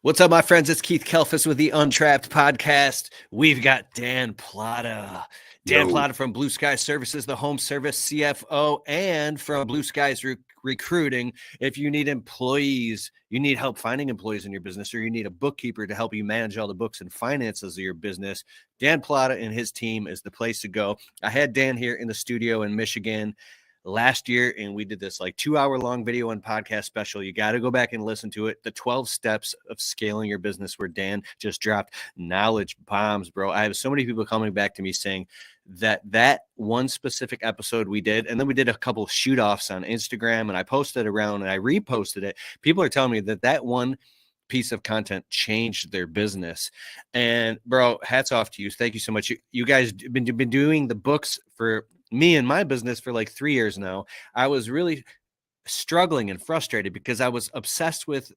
What's up, my friends? It's Keith Kelfis with the Untrapped Podcast. We've got Dan Platta. Dan Platta from Blue Sky Services, the home service CFO, and from Blue Skies Recruiting. If you need employees, you need help finding employees in your business, or you need a bookkeeper to help you manage all the books and finances of your business, Dan Platta and his team is the place to go. I had Dan here in the studio in Michigan last year, and we did this like 2-hour long video and podcast special. You got to go back and listen to it. The 12 steps of scaling your business, where Dan just dropped knowledge bombs, bro. I have so many people coming back to me saying that one specific episode we did, and then we did a couple of shoot offs on Instagram, and I posted around and I reposted it. People are telling me that one piece of content changed their business. And bro, hats off to you. Thank you so much. You guys have been doing the books for me and my business for like 3 years now. I was really struggling and frustrated because I was obsessed with,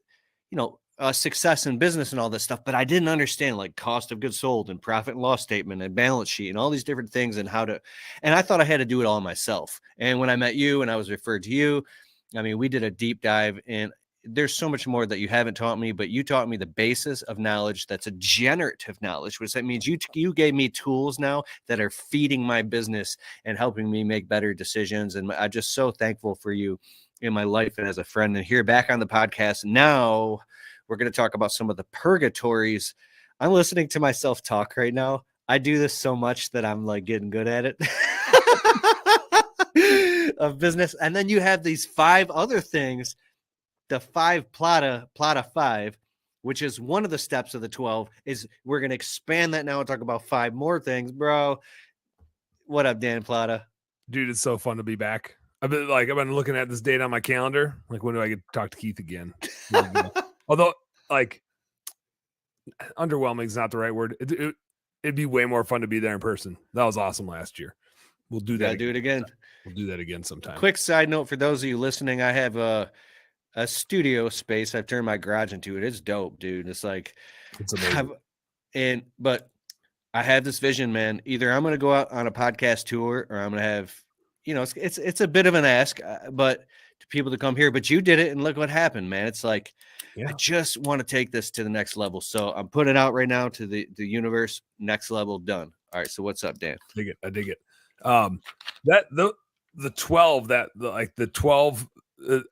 success in business and all this stuff, but I didn't understand like cost of goods sold and profit and loss statement and balance sheet and all these different things and and I thought I had to do it all myself. And when I met you and I was referred to you, I mean, we did a deep dive, and there's so much more that you haven't taught me, but you taught me the basis of knowledge. That's a generative knowledge, which that means you gave me tools now that are feeding my business and helping me make better decisions. And I'm just so thankful for you in my life and as a friend. And here back on the podcast now, we're going to talk about some of the purgatories. I'm listening to myself talk right now. I do this so much that I'm like getting good at it. Of business. And then you have these 5 other things. The 5 Platta 5, which is one of the steps of the 12, is we're going to expand that now and talk about 5 more things, bro. What up, Dan Platta? Dude, it's so fun to be back. I've been looking at this date on my calendar. Like, when do I get to talk to Keith again? Although, like, underwhelming is not the right word. It'd be way more fun to be there in person. That was awesome last year. We'll do that. Do it again. We'll do that again sometime. Quick side note for those of you listening, I have a studio space. I've turned my garage into it. It's dope, dude. It's like, it's amazing. But I have this vision, man. Either I'm going to go out on a podcast tour, or I'm going to have, it's a bit of an ask, but to people to come here. But you did it, and look what happened, man. It's like, I just want to take this to the next level. So I'm putting it out right now to the universe. Next level done. All right. So what's up, Dan? I dig it. The 12 the 12.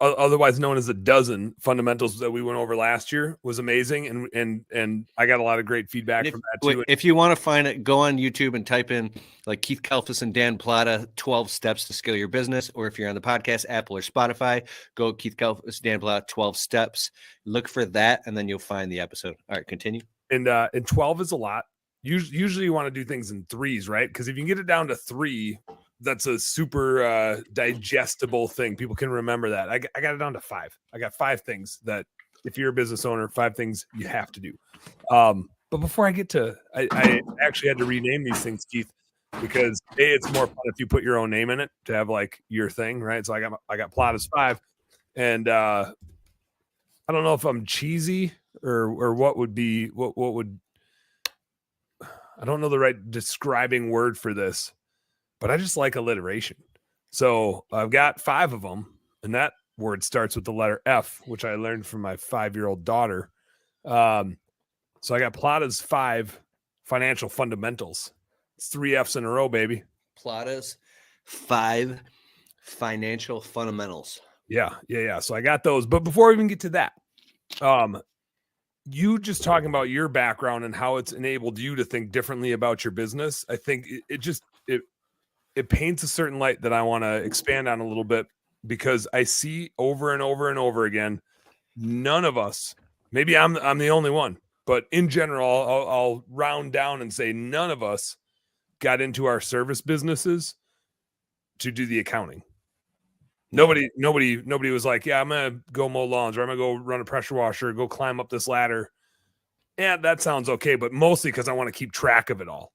Otherwise known as the dozen fundamentals that we went over last year was amazing, and I got a lot of great feedback from that too. If you want to find it, go on YouTube and type in like Keith Kelfis and Dan Platta 12 steps to scale your business, or if you're on the podcast Apple or Spotify, go Keith Kelfis, Dan Platta 12 steps. Look for that, and then you'll find the episode. All right, continue. And 12 is a lot. Usually you want to do things in 3s, right? Because if you can get it down to 3, that's a super digestible thing. People can remember that. I got it down to 5. I got 5 things that, if you're a business owner, 5 things you have to do. But before I get to, I actually had to rename these things, Keith, because it's more fun if you put your own name in it to have like your thing, right? So I got Platta's 5, and I don't know if I'm cheesy or what would I don't know the right describing word for this, but I just like alliteration. So I've got 5 of them, and that word starts with the letter F, which I learned from my 5-year-old daughter. So I got Platta's 5 financial fundamentals. It's 3 F's in a row, baby. Platta's 5 financial fundamentals. Yeah. So I got those. But before we even get to that, you just talking about your background and how it's enabled you to think differently about your business, I think it paints a certain light that I want to expand on a little bit, because I see over and over and over again, none of us, maybe I'm the only one, but in general, I'll round down and say none of us got into our service businesses to do the accounting. Nobody was like, yeah, I'm going to go mow lawns, or I'm going to go run a pressure washer, go climb up this ladder. Yeah, that sounds okay, but mostly because I want to keep track of it all.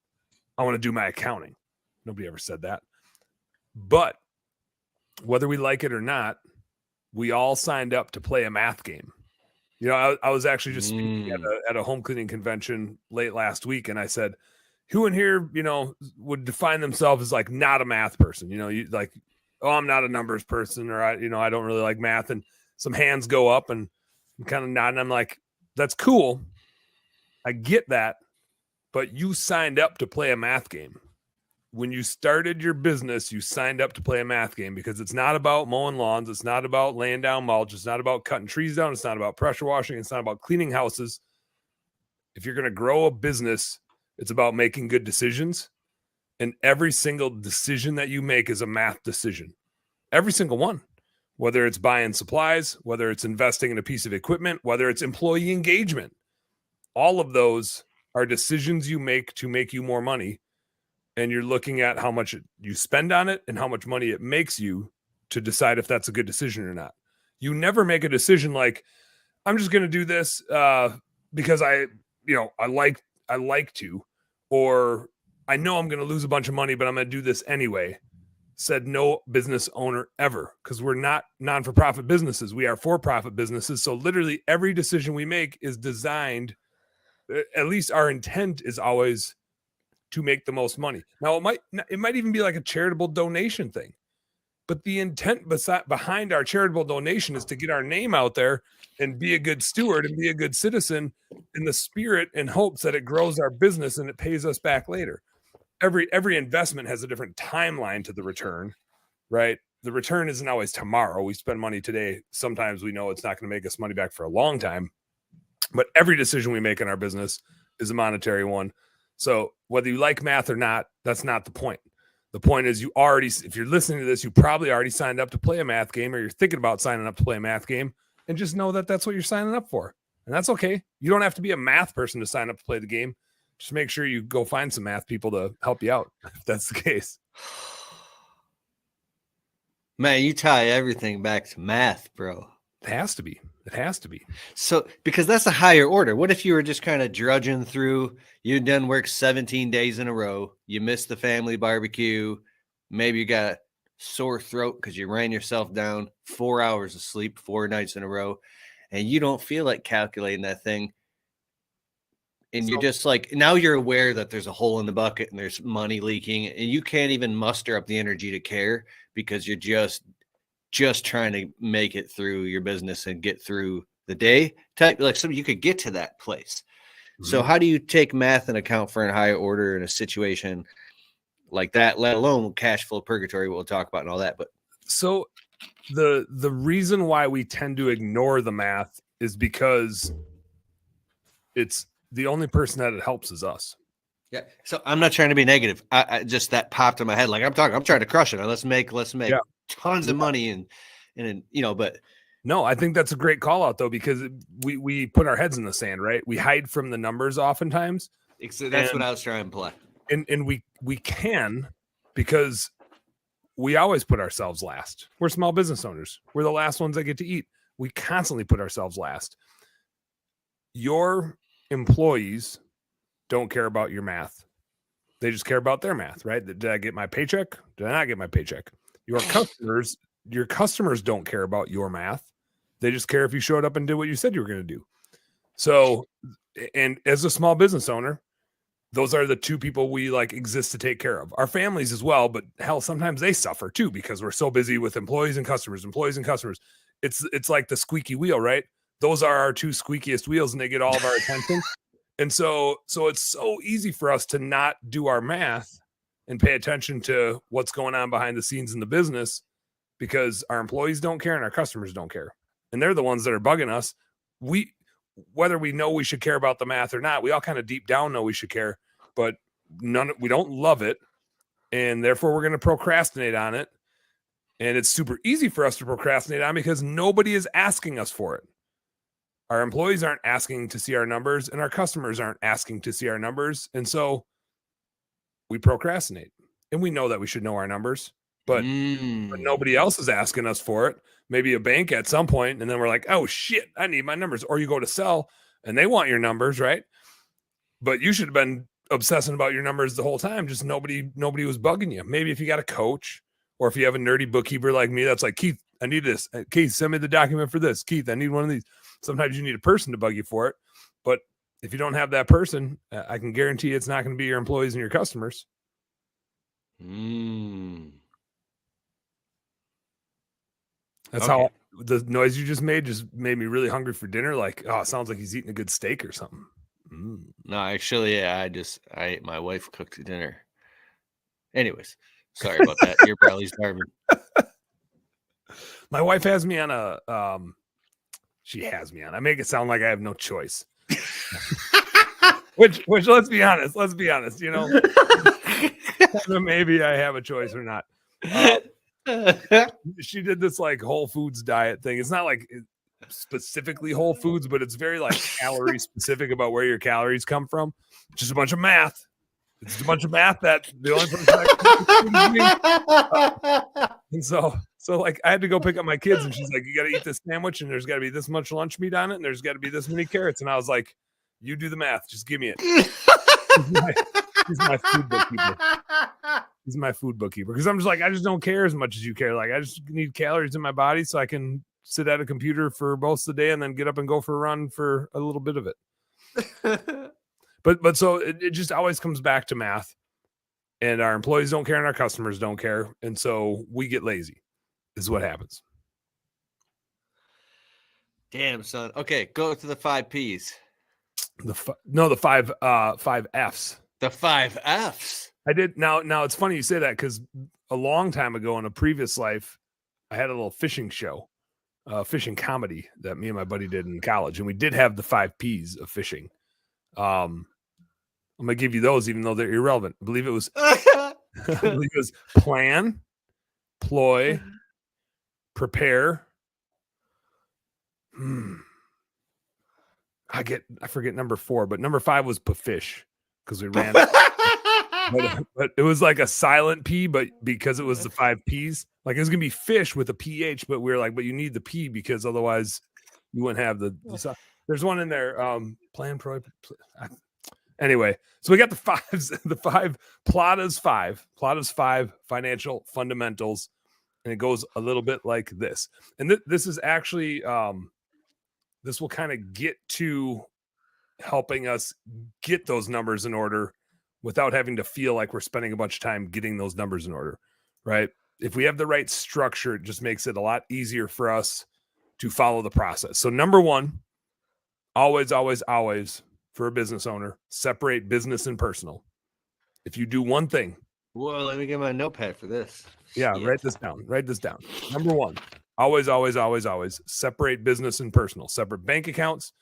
I want to do my accounting. Nobody ever said that. But whether we like it or not, we all signed up to play a math game. I was actually just speaking at a home cleaning convention late last week, and I said, who in here, would define themselves as like not a math person? You like, oh, I'm not a numbers person, or I don't really like math. And some hands go up, and I'm kind of nodding. I'm like, That's cool. I get that, but you signed up to play a math game. When you started your business, you signed up to play a math game because it's not about mowing lawns. It's not about laying down mulch. It's not about cutting trees down. It's not about pressure washing. It's not about cleaning houses. If you're going to grow a business, it's about making good decisions. And every single decision that you make is a math decision. Every single one, whether it's buying supplies, whether it's investing in a piece of equipment, whether it's employee engagement, all of those are decisions you make to make you more money. And you're looking at how much you spend on it and how much money it makes you to decide if that's a good decision or not. You never make a decision like, I'm just going to do this because I like to, or I know I'm going to lose a bunch of money, but I'm going to do this anyway. Said no business owner ever, because we're not non-for-profit businesses. We are for-profit businesses. So literally every decision we make is designed, at least our intent is always to make the most money. Now it might even be like a charitable donation thing, but the intent behind our charitable donation is to get our name out there and be a good steward and be a good citizen in the spirit and hopes that it grows our business and it pays us back later. Every investment has a different timeline to the return, right? The return isn't always tomorrow. We spend money today. Sometimes we know it's not going to make us money back for a long time, but every decision we make in our business is a monetary one. So whether you like math or not, that's not the point. The point is if you're listening to this, you probably already signed up to play a math game, or you're thinking about signing up to play a math game, and just know that that's what you're signing up for. And that's okay. You don't have to be a math person to sign up to play the game. Just make sure you go find some math people to help you out if that's the case. Man, you tie everything back to math, bro. It has to be. So, because that's a higher order. What if you were just kind of drudging through, you'd done work 17 days in a row, you missed the family barbecue, maybe you got a sore throat because you ran yourself down, 4 hours of sleep, 4 nights in a row, and you don't feel like calculating that thing. And you're just like, now you're aware that there's a hole in the bucket and there's money leaking, and you can't even muster up the energy to care because you're just trying to make it through your business and get through the day. Like, so you could get to that place. Mm-hmm. So how do you take math and account for a higher order in a situation like that, let alone cash flow purgatory, we'll talk about and all that. But so the reason why we tend to ignore the math is because it's the only person that it helps is us. Yeah. So I'm not trying to be negative. I just, that popped in my head. Like I'm trying to crush it. Let's make tons of money and but no, I think that's a great call out though, because we put our heads in the sand, right? We hide from the numbers oftentimes. That's what I was trying to play. And we can, because we always put ourselves last. We're small business owners. We're the last ones that get to eat. We constantly put ourselves last. Your employees don't care about your math. They just care about their math, right? Did I get my paycheck? Did I not get my paycheck? Your customers don't care about your math. They just care if you showed up and did what you said you were going to do. So, and as a small business owner, those are the two people we exist to take care of. Our families as well, but hell, sometimes they suffer too because we're so busy with employees and customers. It's like the squeaky wheel, right? Those are our two squeakiest wheels and they get all of our attention. And so it's so easy for us to not do our math and pay attention to what's going on behind the scenes in the business because our employees don't care and our customers don't care. And they're the ones that are bugging us. Whether we know we should care about the math or not, we all kind of deep down know we should care, but we don't love it. And therefore we're going to procrastinate on it. And it's super easy for us to procrastinate on because nobody is asking us for it. Our employees aren't asking to see our numbers and our customers aren't asking to see our numbers. And so we procrastinate and we know that we should know our numbers, but nobody else is asking us for it. Maybe a bank at some point, and then we're like, oh shit, I need my numbers. Or you go to sell and they want your numbers, right? But you should have been obsessing about your numbers the whole time. Just nobody was bugging you. Maybe if you got a coach or if you have a nerdy bookkeeper like me, that's like, Keith, I need this. Keith, send me the document for this. Keith, I need one of these. Sometimes you need a person to bug you for it. But if you don't have that person, I can guarantee it's not going to be your employees and your customers. That's how the noise you just made made me really hungry for dinner. Like, oh, it sounds like he's eating a good steak or something. No, actually, yeah, my wife cooked dinner. Anyways, sorry about that. You're probably starving. My wife has me on she has me on. I make it sound like I have no choice. which let's be honest, you know, maybe I have a choice or not. She did this like Whole Foods diet thing. It's not like specifically Whole Foods, but it's very like calorie specific about where your calories come from. Just a bunch of math. It's a bunch of math that the only person and so like I had to go pick up my kids, and she's like, you got to eat this sandwich, and there's got to be this much lunch meat on it, and there's got to be this many carrots. And I was like, you do the math, just give me it. He's my food bookkeeper. He's my food bookkeeper, because I'm just like, I just don't care as much as you care. Like, I just need calories in my body so I can sit at a computer for most of the day and then get up and go for a run for a little bit of it. But so it just always comes back to math, and our employees don't care and our customers don't care. And so we get lazy is what happens. Damn, son. Okay, go to the 5 Ps. The 5 Fs. The 5 Fs. I did. Now it's funny you say that, because a long time ago in a previous life, I had a little fishing show, fishing comedy that me and my buddy did in college. And we did have the 5 Ps of fishing. I'm going to give you those, even though they're irrelevant. I believe it was plan, ploy, prepare. I forget number 4, but number 5 was fish, because we ran. but it was like a silent P, but because it was the 5 Ps, like it was going to be fish with a PH, but we were like, but you need the P because otherwise you wouldn't have the there's one in there. Plan, pro. Anyway, so we got the 5s, the 5 Platta's 5 financial fundamentals, and it goes a little bit like this. And this is actually this will kind of get to helping us get those numbers in order without having to feel like we're spending a bunch of time getting those numbers in order, right? If we have the right structure, it just makes it a lot easier for us to follow the process. So number 1, always for a business owner, separate business and personal. If you do one thing. Whoa, let me get my notepad for this. Yeah, write this down. Number 1, always separate business and personal. Separate bank accounts.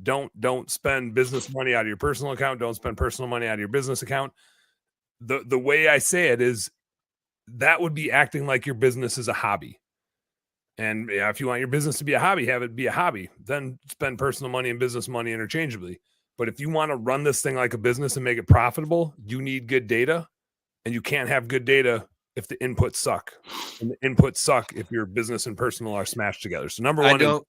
Don't spend business money out of your personal account. Don't spend personal money out of your business account. The way I say it is that would be acting like your business is a hobby. And if you want your business to be a hobby, have it be a hobby. Then spend personal money and business money interchangeably. But if you want to run this thing like a business and make it profitable, you need good data. And you can't have good data if the inputs suck. And the inputs suck if your business and personal are smashed together. So number 1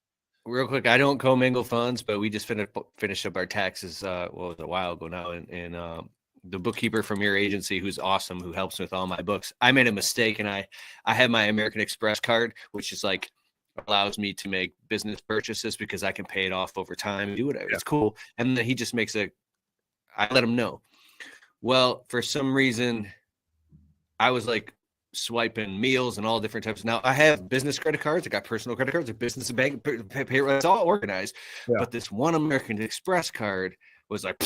real quick, I don't commingle funds, but we just finished up our taxes a while ago now, and the bookkeeper from your agency, who's awesome, who helps with all my books, I made a mistake, and I have my American Express card, which is like allows me to make business purchases because I can pay it off over time and do whatever. Yeah. It's cool. And then he just makes I let him know. Well, for some reason, I was like swiping meals and all different types. Now I have business credit cards. I got personal credit cards, a business bank, payroll. It's all organized. Yeah. But this one American Express card was like,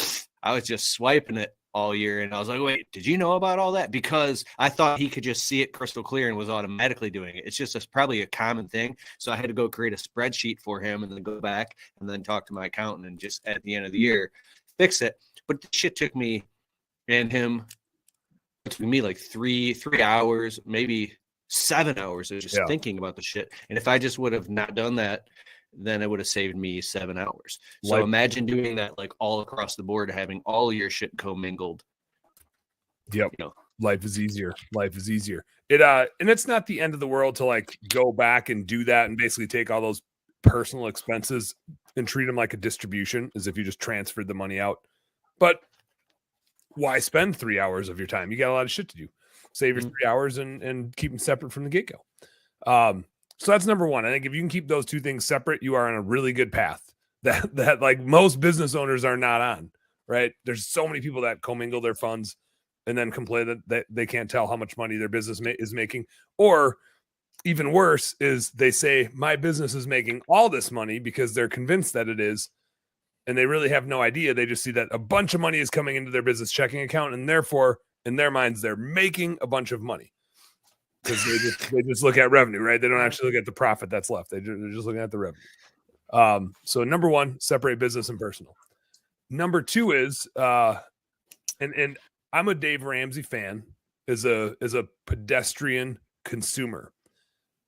I was just swiping it all year. And I was like, wait, did you know about all that? Because I thought he could just see it crystal clear and was automatically doing it. It's just probably a common thing. So I had to go create a spreadsheet for him and then go back and then talk to my accountant and just at the end of the year, fix it. But the shit took me and him, between me, like three hours, maybe 7 hours of just thinking about the shit. And if I just would have not done that, then it would have saved me 7 hours. So imagine doing that like all across the board, having all your shit commingled. Yep. You know, life is easier. It and it's not the end of the world to like go back and do that and basically take all those personal expenses and treat them like a distribution, as if you just transferred the money out. But why spend 3 hours of your time? You got a lot of shit to do. Save your 3 hours and keep them separate from the get-go. So that's number 1. I think if you can keep those two things separate, you are on a really good path that like most business owners are not on, right? There's so many people that commingle their funds and then complain that they can't tell how much money their business is making, or even worse is they say my business is making all this money because they're convinced that it is, and they really have no idea. They just see that a bunch of money is coming into their business checking account, and therefore in their minds they're making a bunch of money because they just look at revenue, right? They don't actually look at the profit that's left. They're just looking at the revenue. So number one, separate business and personal. Number two is and I'm a Dave Ramsey fan as a pedestrian consumer.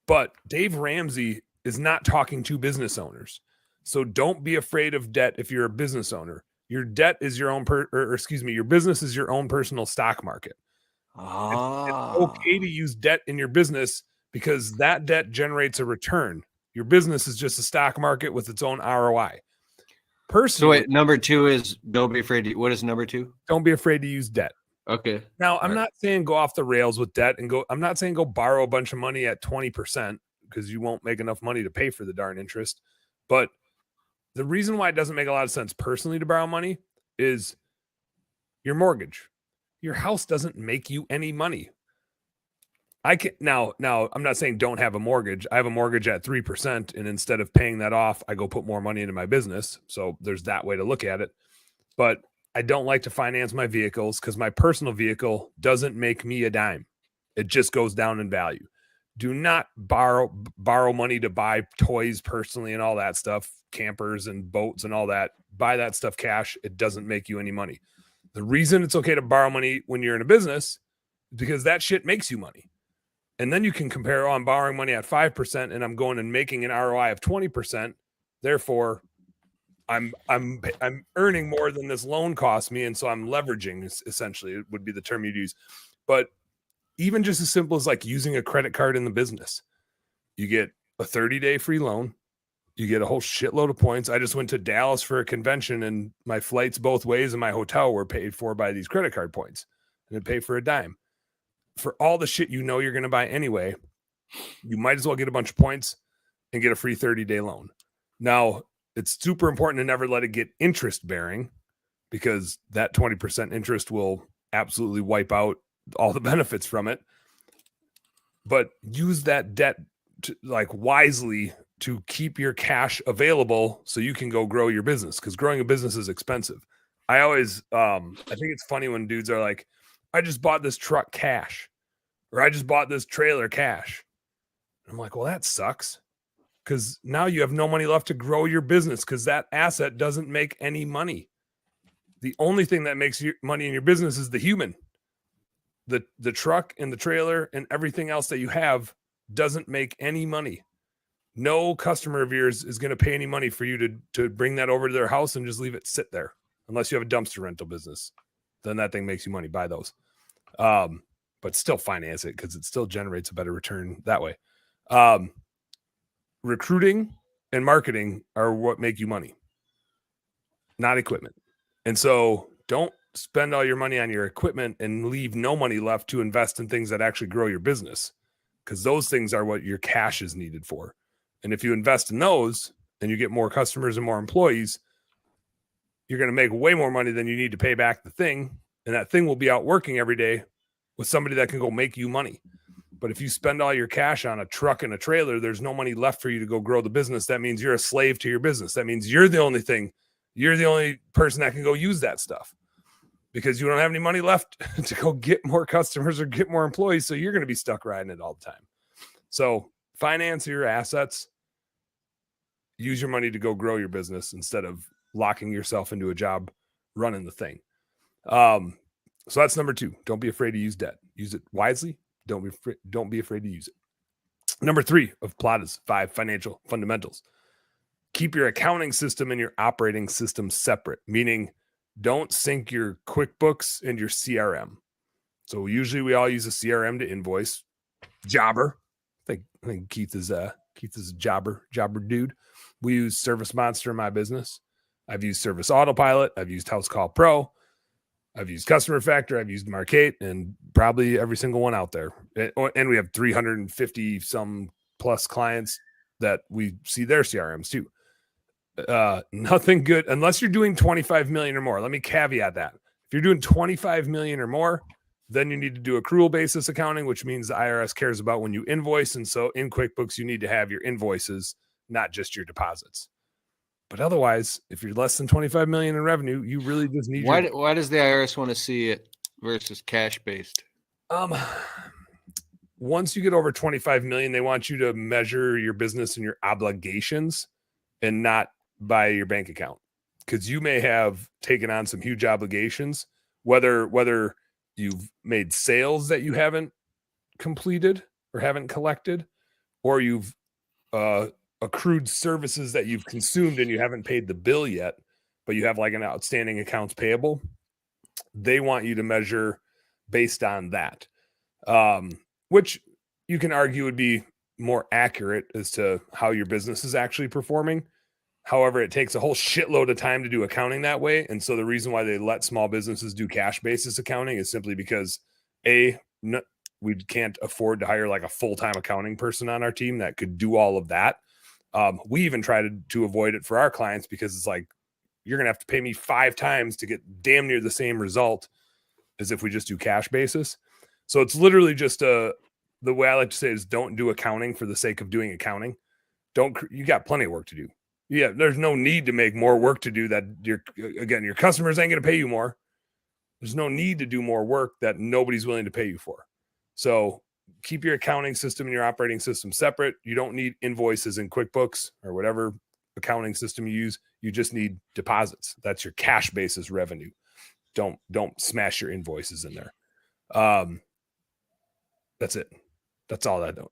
But Dave Ramsey is not talking to business owners. So don't be afraid of debt if you're a business owner. Your debt is your own your business is your own personal stock market. It's okay to use debt in your business because that debt generates a return. Your business is just a stock market with its own ROI. Personally, so wait, number two is don't be afraid to, what is number two? Don't be afraid to use debt. Okay. Now, I'm not saying go off the rails with debt and I'm not saying go borrow a bunch of money at 20% because you won't make enough money to pay for the darn interest. But the reason why it doesn't make a lot of sense personally to borrow money is your mortgage. Your house doesn't make you any money. Now I'm not saying don't have a mortgage. I have a mortgage at 3%, and instead of paying that off, I go put more money into my business. So there's that way to look at it. But I don't like to finance my vehicles because my personal vehicle doesn't make me a dime. It just goes down in value. Do not borrow money to buy toys personally and all that stuff, campers and boats and all that. Buy that stuff cash. It doesn't make you any money. The reason it's okay to borrow money when you're in a business is because that shit makes you money. And then you can compare, I'm borrowing money at 5% and I'm going and making an ROI of 20%. Therefore, I'm earning more than this loan cost me, and so I'm leveraging, essentially, it would be the term you'd use. But even just as simple as like using a credit card in the business, you get a 30-day free loan, you get a whole shitload of points. I just went to Dallas for a convention, and my flights both ways and my hotel were paid for by these credit card points, and it paid for a dime. For all the shit you know you're going to buy anyway, you might as well get a bunch of points and get a free 30-day loan. Now, it's super important to never let it get interest bearing because that 20% interest will absolutely wipe out all the benefits from it. But use that debt wisely to keep your cash available so you can go grow your business, because growing a business is expensive. I always, I think it's funny when dudes are like, I just bought this truck cash, or I just bought this trailer cash. I'm like, well, that sucks. Because now you have no money left to grow your business because that asset doesn't make any money. The only thing that makes money in your business is the human. The truck and the trailer and everything else that you have doesn't make any money. No customer of yours is going to pay any money for you to bring that over to their house and just leave it sit there. Unless you have a dumpster rental business. Then that thing makes you money. Buy those. But still finance it because it still generates a better return that way. Recruiting and marketing are what make you money, not equipment. And so don't spend all your money on your equipment and leave no money left to invest in things that actually grow your business, because those things are what your cash is needed for. And if you invest in those and you get more customers and more employees, you're going to make way more money than you need to pay back the thing. And that thing will be out working every day with somebody that can go make you money. But if you spend all your cash on a truck and a trailer, there's no money left for you to go grow the business. That means you're a slave to your business. That means you're the only person that can go use that stuff because you don't have any money left to go get more customers or get more employees. So you're going to be stuck riding it all the time. So finance your assets, use your money to go grow your business instead of locking yourself into a job running the thing. So that's number two. Don't be afraid to use debt. Use it wisely. Don't be afraid to use it. Number 3 of Platta's 5 financial fundamentals. Keep your accounting system and your operating system separate, meaning don't sync your QuickBooks and your CRM. So usually we all use a CRM to invoice. Jobber. I think Keith is a jobber dude. We use Service Monster in my business. I've used Service Autopilot. I've used House Call Pro. I've used Customer Factor. I've used Markate, and probably every single one out there. And we have 350 some plus clients that we see their CRMs too. Nothing good unless you're doing 25 million or more. Let me caveat that. If you're doing 25 million or more, Then you need to do accrual basis accounting, which means the IRS cares about when you invoice. And so in QuickBooks, you need to have your invoices, not just your deposits. But otherwise, if you're less than 25 million in revenue, you really just need why does the IRS want to see it versus cash based? Once you get over 25 million, they want you to measure your business and your obligations and not by your bank account. Because you may have taken on some huge obligations, whether you've made sales that you haven't completed or haven't collected, or you've accrued services that you've consumed and you haven't paid the bill yet, but you have like an outstanding accounts payable. They want you to measure based on that, which you can argue would be more accurate as to how your business is actually performing. However, it takes a whole shitload of time to do accounting that way. And so the reason why they let small businesses do cash basis accounting is simply because we can't afford to hire like a full-time accounting person on our team that could do all of that. We even try to avoid it for our clients because it's like, you're going to have to pay me 5 times to get damn near the same result as if we just do cash basis. So it's literally just the way I like to say is don't do accounting for the sake of doing accounting. You got plenty of work to do. Yeah, there's no need to make more work to do that. Your customers ain't going to pay you more. There's no need to do more work that nobody's willing to pay you for. So keep your accounting system and your operating system separate. You don't need invoices in QuickBooks or whatever accounting system you use. You just need deposits. That's your cash basis revenue. Don't smash your invoices in there. That's it. That's all I know.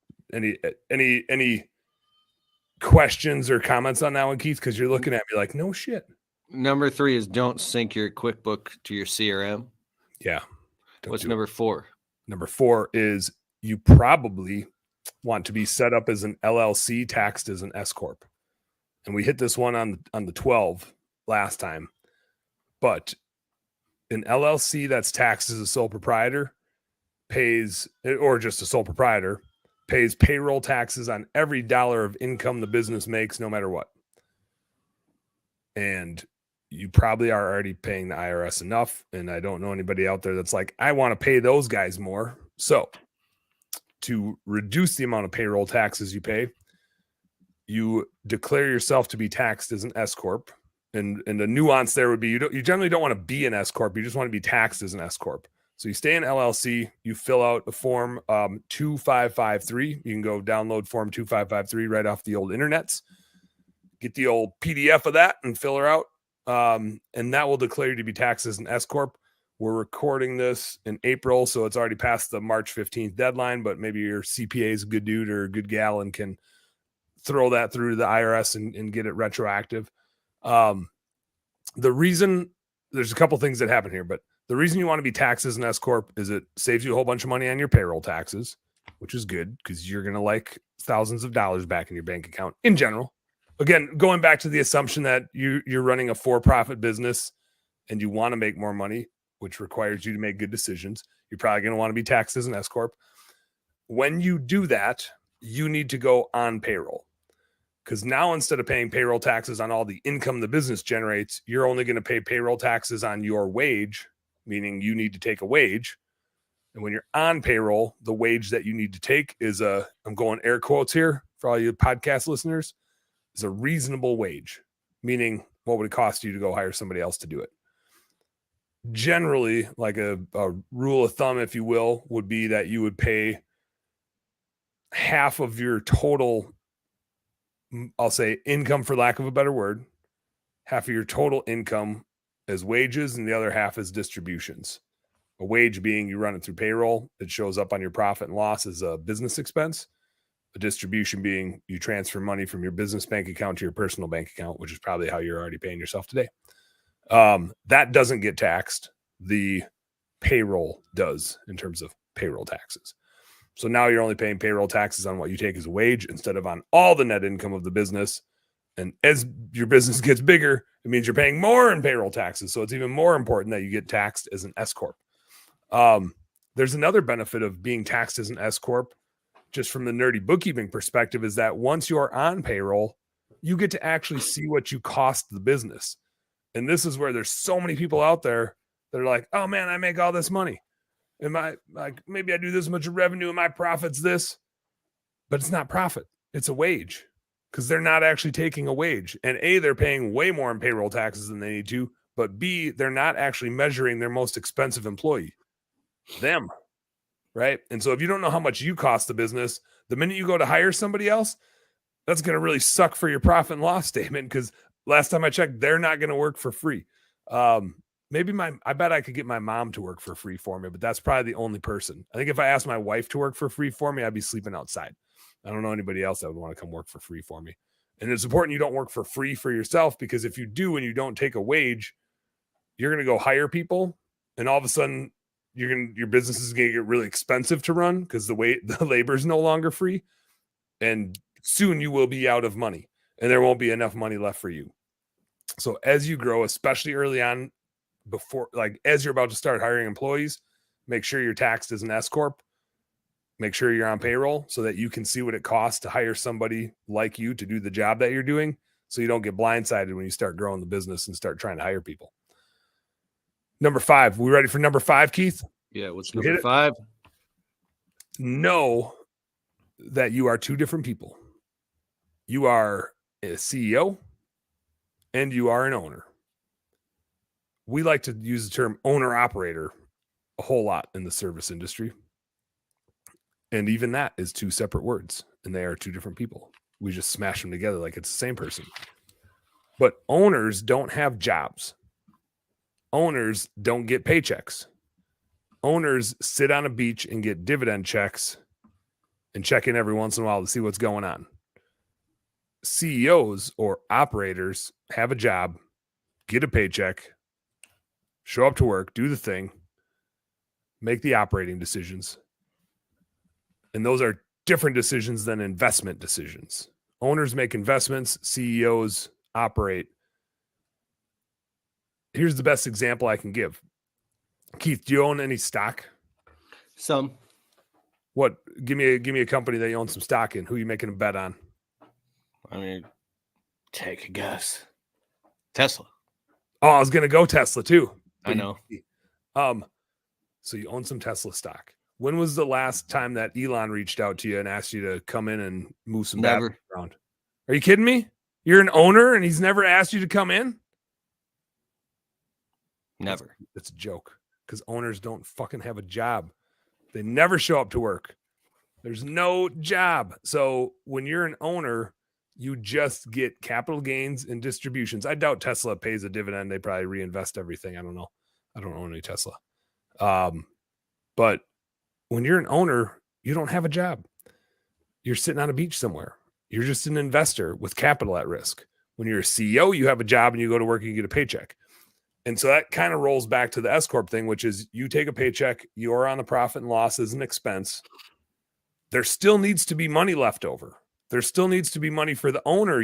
Any questions or comments on that one, Keith? Because you're looking at me like, no shit. Number 3 is don't sync your QuickBook to your CRM. Yeah. What's number 4? Number 4 is you probably want to be set up as an LLC, taxed as an S Corp. And we hit this one on the 12 last time. But an LLC that's taxed as a sole proprietor pays, or just a sole proprietor, pays payroll taxes on every dollar of income the business makes, no matter what. And you probably are already paying the IRS enough. And I don't know anybody out there that's like, I want to pay those guys more. So to reduce the amount of payroll taxes you pay, you declare yourself to be taxed as an S Corp. And the nuance there would be you generally don't want to be an S Corp. You just want to be taxed as an S Corp. So you stay in LLC, you fill out the form 2553. You can go download form 2553 right off the old internets. Get the old PDF of that and fill her out. And that will declare you to be taxed as an S Corp. We're recording this in April, so it's already past the March 15th deadline, but maybe your CPA is a good dude or a good gal and can throw that through to the IRS and get it retroactive. The reason, there's a couple things that happen here, but the reason you want to be taxed as an S Corp is it saves you a whole bunch of money on your payroll taxes, which is good because you're going to like thousands of dollars back in your bank account in general. Again, going back to the assumption that you're running a for-profit business and you want to make more money, which requires you to make good decisions, you're probably going to want to be taxed as an S Corp. When you do that, you need to go on payroll. Because now instead of paying payroll taxes on all the income the business generates, you're only going to pay payroll taxes on your wage, meaning you need to take a wage. And when you're on payroll, the wage that you need to take is I'm going air quotes here for all you podcast listeners, is a reasonable wage, meaning what would it cost you to go hire somebody else to do it? Generally, like a rule of thumb, if you will, would be that you would pay half of your total, I'll say income for lack of a better word, half of your total income as wages and the other half as distributions. A wage being you run it through payroll. It shows up on your profit and loss as a business expense. A distribution being you transfer money from your business bank account to your personal bank account, which is probably how you're already paying yourself today. That doesn't get taxed. The payroll does in terms of payroll taxes. So now you're only paying payroll taxes on what you take as a wage instead of on all the net income of the business. And as your business gets bigger, it means you're paying more in payroll taxes. So it's even more important that you get taxed as an S Corp. There's another benefit of being taxed as an S Corp, just from the nerdy bookkeeping perspective, is that once you're on payroll, you get to actually see what you cost the business. And this is where there's so many people out there that are like, oh man, I make all this money. Am I like, maybe I do this much revenue and my profit's this, but it's not profit. It's a wage because they're not actually taking a wage. And A, they're paying way more in payroll taxes than they need to. But B, they're not actually measuring their most expensive employee, them. Right. And so if you don't know how much you cost the business, the minute you go to hire somebody else, that's going to really suck for your profit and loss statement because last time I checked, they're not going to work for free. I bet I could get my mom to work for free for me, but that's probably the only person. I think if I asked my wife to work for free for me, I'd be sleeping outside. I don't know anybody else that would want to come work for free for me. And it's important you don't work for free for yourself because if you do and you don't take a wage, you're going to go hire people and all of a sudden your business is going to get really expensive to run because the labor is no longer free. And soon you will be out of money and there won't be enough money left for you. So as you grow, especially early on, as you're about to start hiring employees, make sure you're taxed as an S corp. Make sure you're on payroll so that you can see what it costs to hire somebody like you to do the job that you're doing. So you don't get blindsided when you start growing the business and start trying to hire people. Number 5. We ready for number 5, Keith? Yeah. What's number 5? Know that you are two different people. You are a CEO and you are an owner. We like to use the term owner-operator a whole lot in the service industry. And even that is 2 separate words, and they are 2 different people. We just smash them together like it's the same person. But owners don't have jobs. Owners don't get paychecks. Owners sit on a beach and get dividend checks and check in every once in a while to see what's going on. CEOs or operators have a job, get a paycheck, show up to work, do the thing, make the operating decisions. And those are different decisions than investment decisions. Owners make investments, CEOs operate. Here's the best example I can give. Keith, do you own any stock? Some. What? Give me a company that you own some stock in. Who are you making a bet on? I mean, take a guess. Tesla. Oh, I was going to go Tesla too. I know. So you own some Tesla stock. When was the last time that Elon reached out to you and asked you to come in and move some batteries around? Are you kidding me? You're an owner and he's never asked you to come in? Never. It's a joke because owners don't fucking have a job. They never show up to work. There's no job. So when you're an owner, you just get capital gains and distributions. I doubt Tesla pays a dividend. They probably reinvest everything. I don't know. I don't own any Tesla. But when you're an owner, you don't have a job. You're sitting on a beach somewhere. You're just an investor with capital at risk. When you're a CEO, you have a job and you go to work and you get a paycheck. And so that kind of rolls back to the S Corp thing, which is you take a paycheck, you're on the profit and loss as an expense. There still needs to be money left over. There still needs to be money for the owner,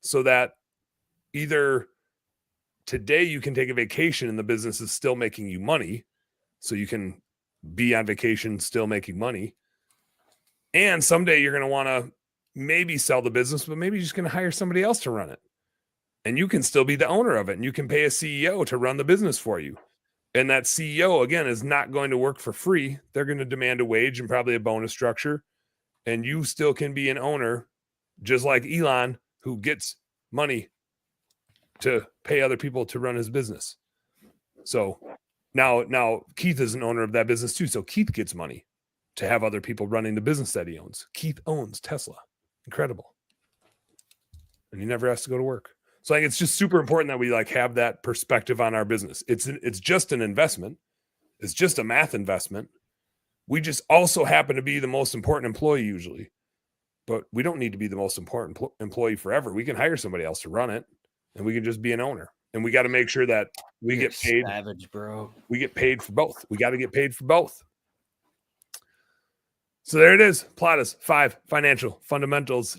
so that either today you can take a vacation and the business is still making you money, so you can be on vacation still making money. And someday you're going to want to maybe sell the business, but maybe you're just going to hire somebody else to run it. And you can still be the owner of it, and you can pay a CEO to run the business for you. And that CEO, again, is not going to work for free. They're going to demand a wage and probably a bonus structure. And you still can be an owner, just like Elon, who gets money to pay other people to run his business. So now Keith is an owner of that business too. So Keith gets money to have other people running the business that he owns. Keith owns Tesla. Incredible. And he never has to go to work. So I think it's just super important that we have that perspective on our business. It's just an investment. It's just a math investment. We just also happen to be the most important employee usually, but we don't need to be the most important employee forever. We can hire somebody else to run it, and we can just be an owner. And we got to make sure that we get paid. Savage, bro. We get paid for both. We got to get paid for both. So there it is. Platta's 5 financial fundamentals,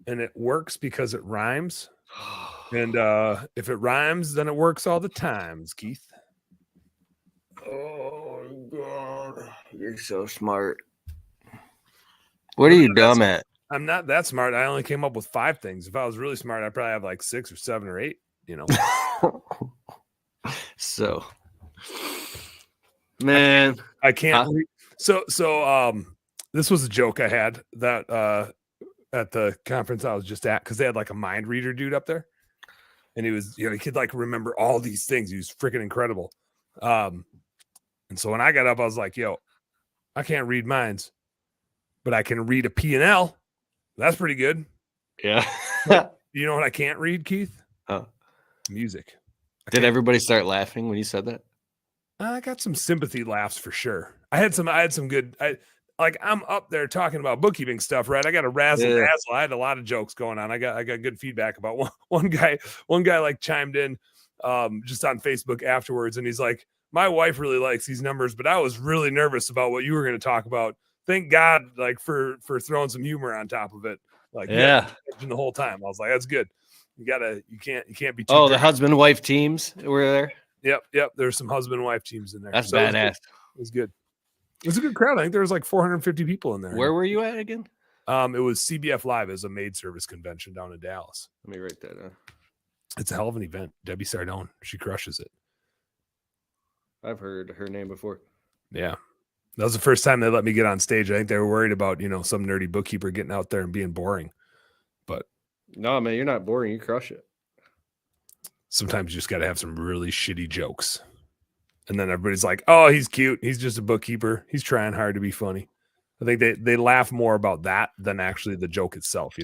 and it works because it rhymes. And if it rhymes, then it works all the times, Keith. Oh, God. You're so smart. What are you dumb at? I'm not that smart. I only came up with 5 things. If I was really smart, I'd probably have 6 or 7 or 8, So Man, I can't. So this was a joke I had that at the conference I was just at, because they had like a mind reader dude up there, and he was, he could like remember all these things. He was freaking incredible. And so when I got up, I was like, yo, I can't read minds, but I can read a P&L. That's pretty good. Yeah. You know what I can't read, Keith? Music. Did everybody start laughing when you said that? I got some sympathy laughs for sure. I had some good. I'm up there talking about bookkeeping stuff, right? I got a razzle dazzle. I had a lot of jokes going on. I got good feedback about one guy. One guy like chimed in just on Facebook afterwards, and he's like, "My wife really likes these numbers, but I was really nervous about what you were going to talk about. Thank God, like for throwing some humor on top of it. Like, yeah, the whole time. I was like, that's good. You can't be too. Oh, the husband wife teams were there. Yep. There's some husband and wife teams in there. That's badass. It was good. It was a good crowd. I think there was like 450 people in there. Where were you at again? It was CBF Live as a maid service convention down in Dallas. Let me write that down. It's a hell of an event. Debbie Sardone, she crushes it. I've heard her name before. Yeah. That was the first time they let me get on stage. I think they were worried about, some nerdy bookkeeper getting out there and being boring. But no, man, you're not boring. You crush it. Sometimes you just got to have some really shitty jokes. And then everybody's like, oh, he's cute. He's just a bookkeeper. He's trying hard to be funny. I think they laugh more about that than actually the joke itself,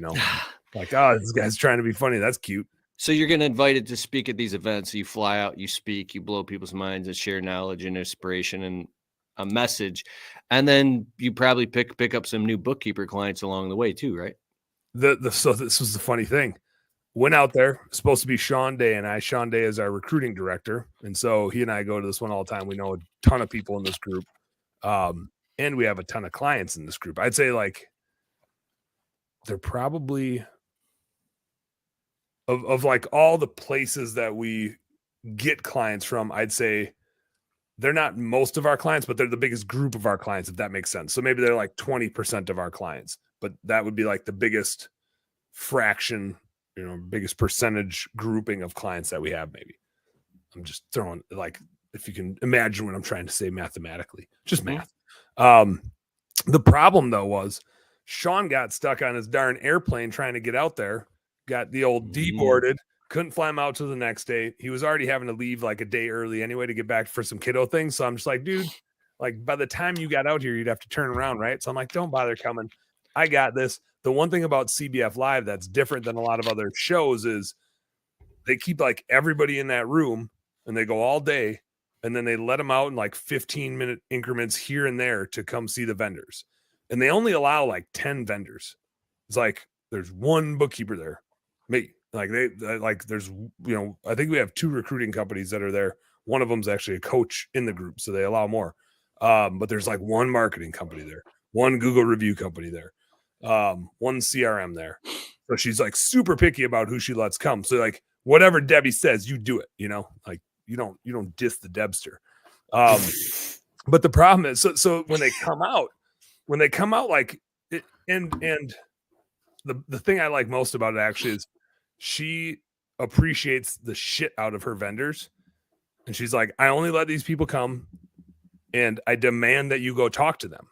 Like, oh, this guy's trying to be funny. That's cute. So you're getting invited to speak at these events. You fly out, you speak, you blow people's minds and share knowledge and inspiration and a message. And then you probably pick up some new bookkeeper clients along the way too, right? So this was the funny thing. Went out there, supposed to be Sean Day and I. Sean Day is our recruiting director. And so he and I go to this one all the time. We know a ton of people in this group. And we have a ton of clients in this group. I'd say like they're probably of like all the places that we get clients from, I'd say they're not most of our clients, but they're the biggest group of our clients, if that makes sense. So maybe they're like 20% of our clients, but that would be like the biggest fraction, biggest percentage grouping of clients that we have. Maybe I'm just throwing, like, if you can imagine what I'm trying to say mathematically, just math. The problem though was Sean got stuck on his darn airplane trying to get out there, got the old deboarded, couldn't fly him out till the next day. He was already having to leave like a day early anyway to get back for some kiddo things. So I'm just like, dude, like by the time you got out here, you'd have to turn around, right? So I'm like, don't bother coming. I got this. The one thing about CBF Live that's different than a lot of other shows is they keep like everybody in that room and they go all day, and then they let them out in like 15-minute increments here and there to come see the vendors. And they only allow like 10 vendors. It's like there's one bookkeeper there. Me. Like there's, I think we have 2 recruiting companies that are there. One of them's actually a coach in the group, so they allow more. But there's like one marketing company there, one Google review company there, one CRM there. So she's like super picky about who she lets come. So like whatever Debbie says, you do it, like you don't diss the Debster. But the problem is, so when they come out, like it, and the thing I like most about it actually is she appreciates the shit out of her vendors. And she's like, I only let these people come and I demand that you go talk to them.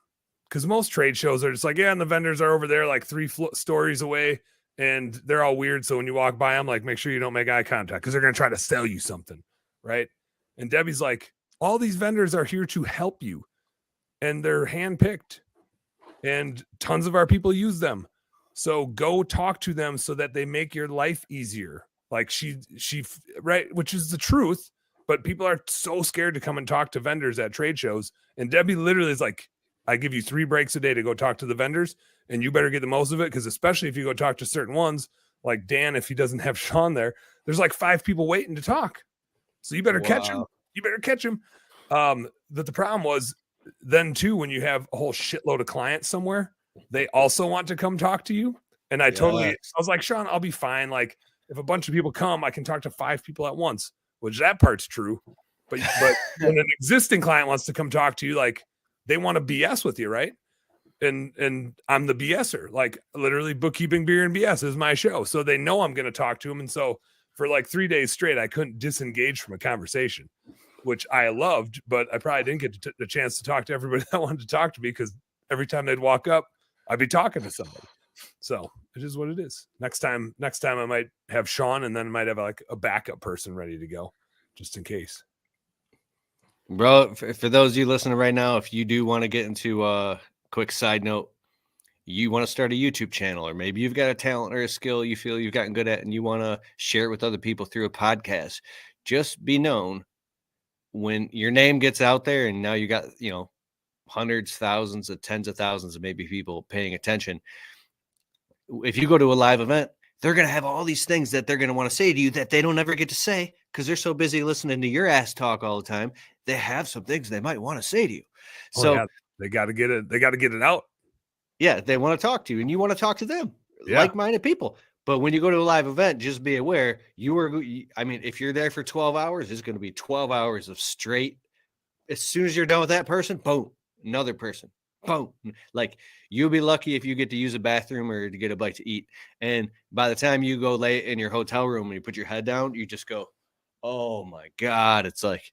Because most trade shows are just like, yeah, and the vendors are over there like 3 stories away and they're all weird. So when you walk by them, like, make sure you don't make eye contact because they're going to try to sell you something. Right. And Debbie's like, all these vendors are here to help you and they're handpicked and tons of our people use them. So go talk to them so that they make your life easier. Like she, right. Which is the truth, but people are so scared to come and talk to vendors at trade shows. And Debbie literally is like, I give you 3 breaks a day to go talk to the vendors and you better get the most of it. Cause especially if you go talk to certain ones like Dan, if he doesn't have Sean there, there's like 5 people waiting to talk. So you better catch him. You better catch him. But the problem was then too, when you have a whole shitload of clients somewhere, they also want to come talk to you. And I was like, Sean, I'll be fine. Like if a bunch of people come, I can talk to 5 people at once, which that part's true. But when an existing client wants to come talk to you, like they want to BS with you. Right. And I'm the BSer, like literally bookkeeping, beer and BS is my show. So they know I'm going to talk to them. And so for like 3 days straight, I couldn't disengage from a conversation. which I loved, but I probably didn't get the chance to talk to everybody that wanted to talk to me because every time they'd walk up, I'd be talking to somebody. So it is what it is. Next time I might have Sean, and then I might have like a backup person ready to go just in case. Bro, for those of you listening right now, if you do want to get into a quick side note, you want to start a YouTube channel, or maybe you've got a talent or a skill you feel you've gotten good at and you want to share it with other people through a podcast, just be known when your name gets out there and now you got, hundreds, thousands of tens of thousands of maybe people paying attention. If you go to a live event, they're going to have all these things that they're going to want to say to you that they don't ever get to say because they're so busy listening to your ass talk all the time. They have some things they might want to say to you. So yeah, they got to get it. They got to get it out. Yeah, they want to talk to you and you want to talk to them, like-minded people. But when you go to a live event, just be aware if you're there for 12 hours, it's going to be 12 hours of straight. As soon as you're done with that person, boom, another person, boom. Like you'll be lucky if you get to use a bathroom or to get a bite to eat. And by the time you go lay in your hotel room and you put your head down, you just go, oh my God. It's like,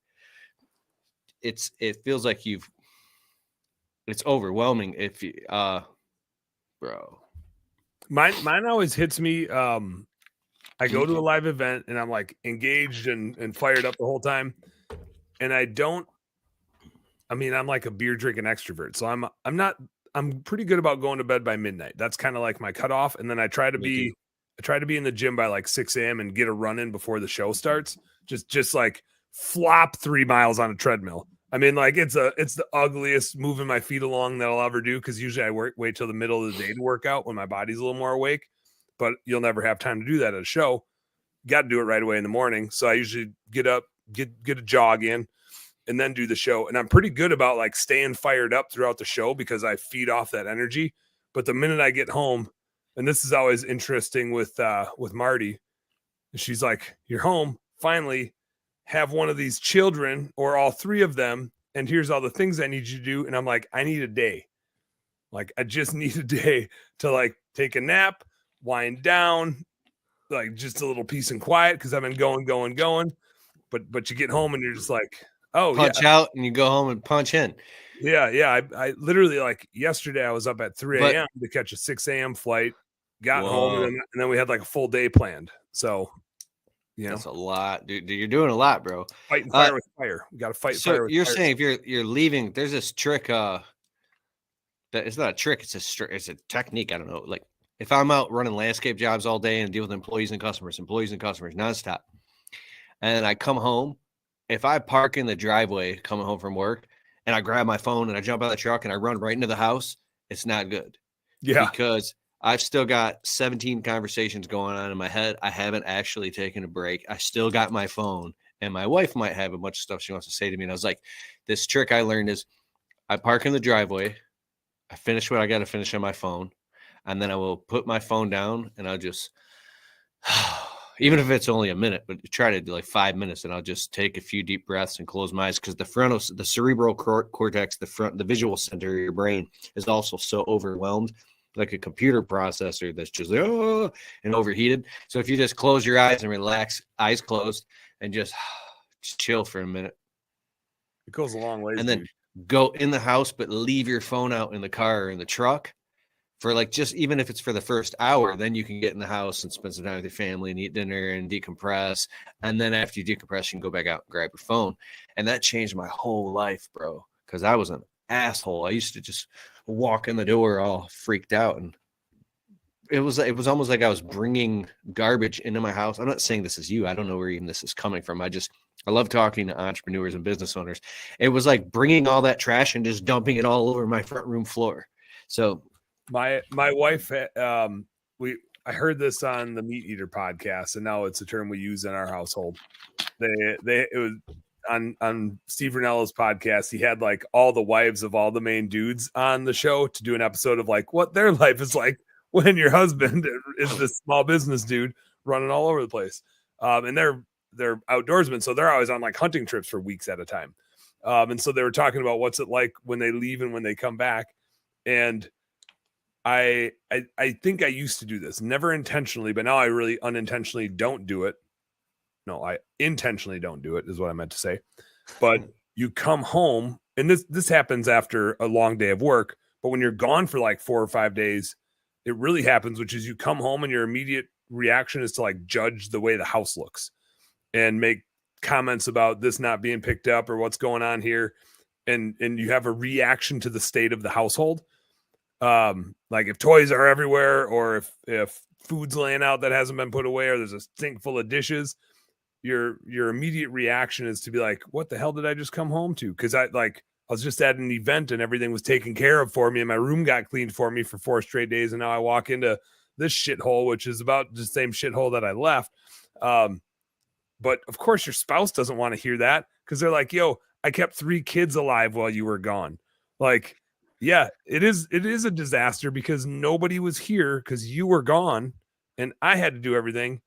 it feels like it's overwhelming if you, bro. Mine always hits me. I go to a live event and I'm like engaged and fired up the whole time. And I'm like a beer drinking extrovert. So I'm pretty good about going to bed by midnight. That's kind of like my cutoff. And then I try to be in the gym by like 6 a.m. and get a run in before the show starts. Just like flop 3 miles on a treadmill. I mean, like it's the ugliest moving my feet along that I'll ever do because usually I wait till the middle of the day to work out when my body's a little more awake. But you'll never have time to do that at a show. You got to do it right away in the morning. So I usually get up, get a jog in, and then do the show. And I'm pretty good about like staying fired up throughout the show because I feed off that energy. But the minute I get home, and this is always interesting with Marty, she's like, "You're home finally. Have one of these children or all three of them, and here's all the things I need you to do." And I'm like, I need a day. Like, I just need a day to like take a nap, wind down, like just a little peace and quiet because I've been going. But you get home and you're just like, oh, punch out, and you go home and punch in. Yeah. I literally, like yesterday, I was up at 3 a.m. to catch a 6 a.m. flight, got home, and then we had like a full day planned. So, that's a lot, dude. You're doing a lot, bro. Fighting fire with fire. We got to fight fire with you're fire. saying if you're leaving, there's this trick. That it's not a trick. It's a technique. I don't know. Like if I'm out running landscape jobs all day and deal with employees and customers nonstop, and I come home, if I park in the driveway coming home from work and I grab my phone and I jump out of the truck and I run right into the house, it's not good. Yeah, because I've still got 17 conversations going on in my head. I haven't actually taken a break. I still got my phone, and my wife might have a bunch of stuff she wants to say to me. And I was like, this trick I learned is I park in the driveway. I finish what I got to finish on my phone, and then I will put my phone down and I'll just, even if it's only a minute, but try to do like 5 minutes, and I'll just take a few deep breaths and close my eyes because the cerebral cortex, the visual center of your brain is also so overwhelmed, like a computer processor that's just and overheated. So if you just close your eyes and relax, eyes closed, and just chill for a minute, it goes a long way. And then go in the house, but leave your phone out in the car or in the truck for like just even if it's for the first hour. Then you can get in the house and spend some time with your family and eat dinner and decompress. And then after you decompress, you can go back out and grab your phone. And that changed my whole life, bro, because I was an asshole. I used to just walk in the door all freaked out, and it was almost like I was bringing garbage into my house. I'm not saying this is you. I don't know where even this is coming from. I love talking to entrepreneurs and business owners. It was like bringing all that trash and just dumping it all over my front room floor. So my wife, I heard this on the Meat Eater podcast, and now it's a term we use in our household. It was on Steve Rinello's podcast. He had like all the wives of all the main dudes on the show to do an episode of like what their life is like when your husband is this small business dude running all over the place. And they're outdoorsmen, so they're always on like hunting trips for weeks at a time. And so they were talking about what's it like when they leave and when they come back. And I think I used to do this, never intentionally, but now I really unintentionally don't do it. No, I intentionally don't do it is what I meant to say. but you come home, and this happens after a long day of work. But when you're gone for like 4 or 5 days, it really happens, which is you come home and your immediate reaction is to like judge the way the house looks and make comments about this not being picked up or what's going on here. And you have a reaction to the state of the household. Like if toys are everywhere, or if food's laying out that hasn't been put away, or there's a sink full of dishes, your immediate reaction is to be like, what the hell did I just come home to? Because I was just at an event and everything was taken care of for me, and my room got cleaned for me for 4 straight days, and now I walk into this shithole, which is about the same shithole that I left. But of course your spouse doesn't want to hear that, because they're like, yo, I kept 3 kids alive while you were gone. Like, yeah, it is a disaster because nobody was here because you were gone and I had to do everything.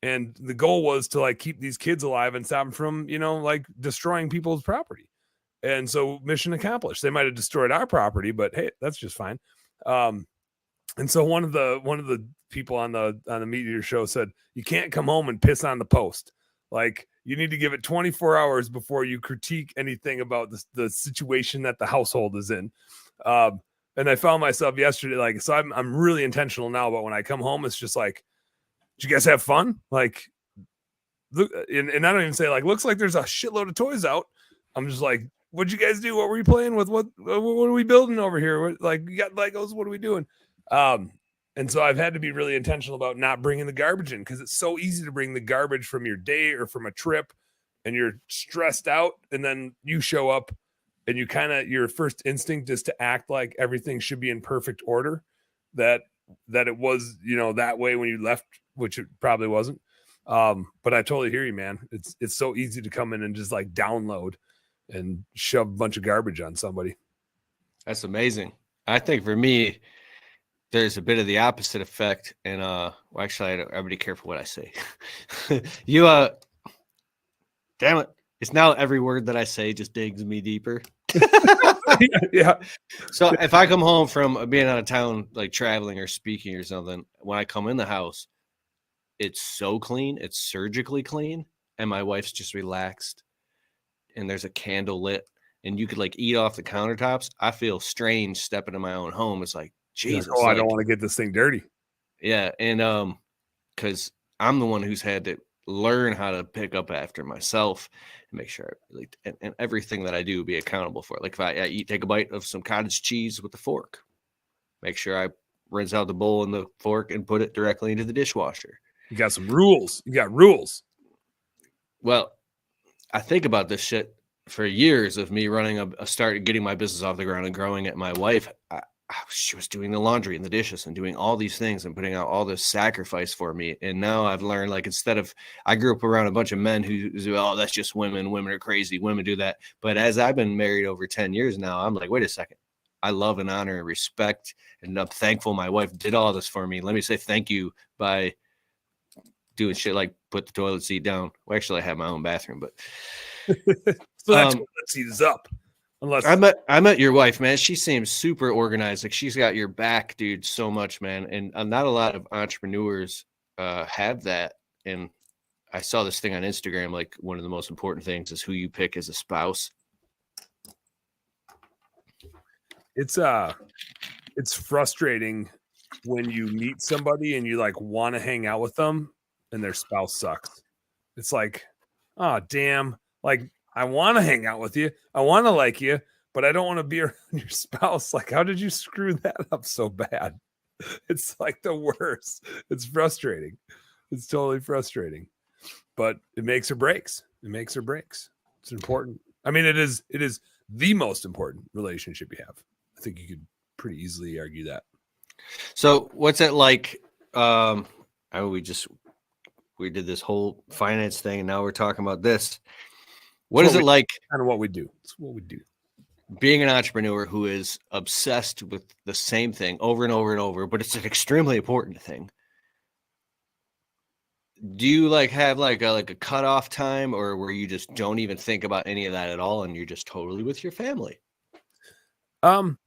And the goal was to like keep these kids alive and stop them from, like destroying people's property. And so mission accomplished. They might have destroyed our property, but hey, that's just fine. And so one of the people on the Meat Eater show said, you can't come home and piss on the post. Like, you need to give it 24 hours before you critique anything about the situation that the household is in. And I found myself yesterday, like, so I'm really intentional now, but when I come home, it's just like, did you guys have fun? Like, look, and I don't even say like, looks like there's a shitload of toys out. I'm just like, what'd you guys do? What were you playing with? What are we building over here? Like, you got Legos? What are we doing? And so I've had to be really intentional about not bringing the garbage in, because it's so easy to bring the garbage from your day or from a trip, and you're stressed out, and then you show up and you your first instinct is to act like everything should be in perfect order, that it was, that way when you left, which it probably wasn't. But I totally hear you, man. It's so easy to come in and just like download and shove a bunch of garbage on somebody. That's amazing. I think for me, there's a bit of the opposite effect. And well, actually, I'm be careful what I say. Damn it. It's now every word that I say just digs me deeper. Yeah. So if I come home from being out of town, like traveling or speaking or something, when I come in the house, it's so clean. It's surgically clean. And my wife's just relaxed. And there's a candle lit. And you could like eat off the countertops. I feel strange stepping in my own home. It's like, Jesus. Like, I don't want to get this thing dirty. Yeah. And because I'm the one who's had to learn how to pick up after myself and make sure and everything that I do be accountable for. Like if I take a bite of some cottage cheese with the fork, make sure I rinse out the bowl and the fork and put it directly into the dishwasher. You got some rules. You got rules. Well, I think about this shit for years of me running start getting my business off the ground and growing it. My wife, she was doing the laundry and the dishes and doing all these things and putting out all this sacrifice for me. And now I've learned, like, I grew up around a bunch of men who, oh, that's just women. Women are crazy. Women do that. But as I've been married over 10 years now, I'm like, wait a second. I love and honor and respect, and I'm thankful my wife did all this for me. Let me say thank you by doing shit like put the toilet seat down. Well, actually, I have my own bathroom, but so that toilet seat is up. Unless I met your wife, man. She seems super organized. Like, she's got your back, dude, so much, man. And not a lot of entrepreneurs have that. And I saw this thing on Instagram. Like, one of the most important things is who you pick as a spouse. It's frustrating when you meet somebody and you like want to hang out with them and their spouse sucks. It's like, oh damn, like, I want to hang out with you, I want to like you, but I don't want to be around your spouse. Like, how did you screw that up so bad? It's like the worst. It's frustrating. It's totally frustrating, but it makes or breaks. It's important. I mean, it is the most important relationship you have. I think you could pretty easily argue that. So what's it like? We did this whole finance thing, and now we're talking about this. What is it like? Kind of what we do. It's what we do. Being an entrepreneur who is obsessed with the same thing over and over and over, but it's an extremely important thing. Do you like have like a cutoff time, or where you just don't even think about any of that at all, and you're just totally with your family? I'm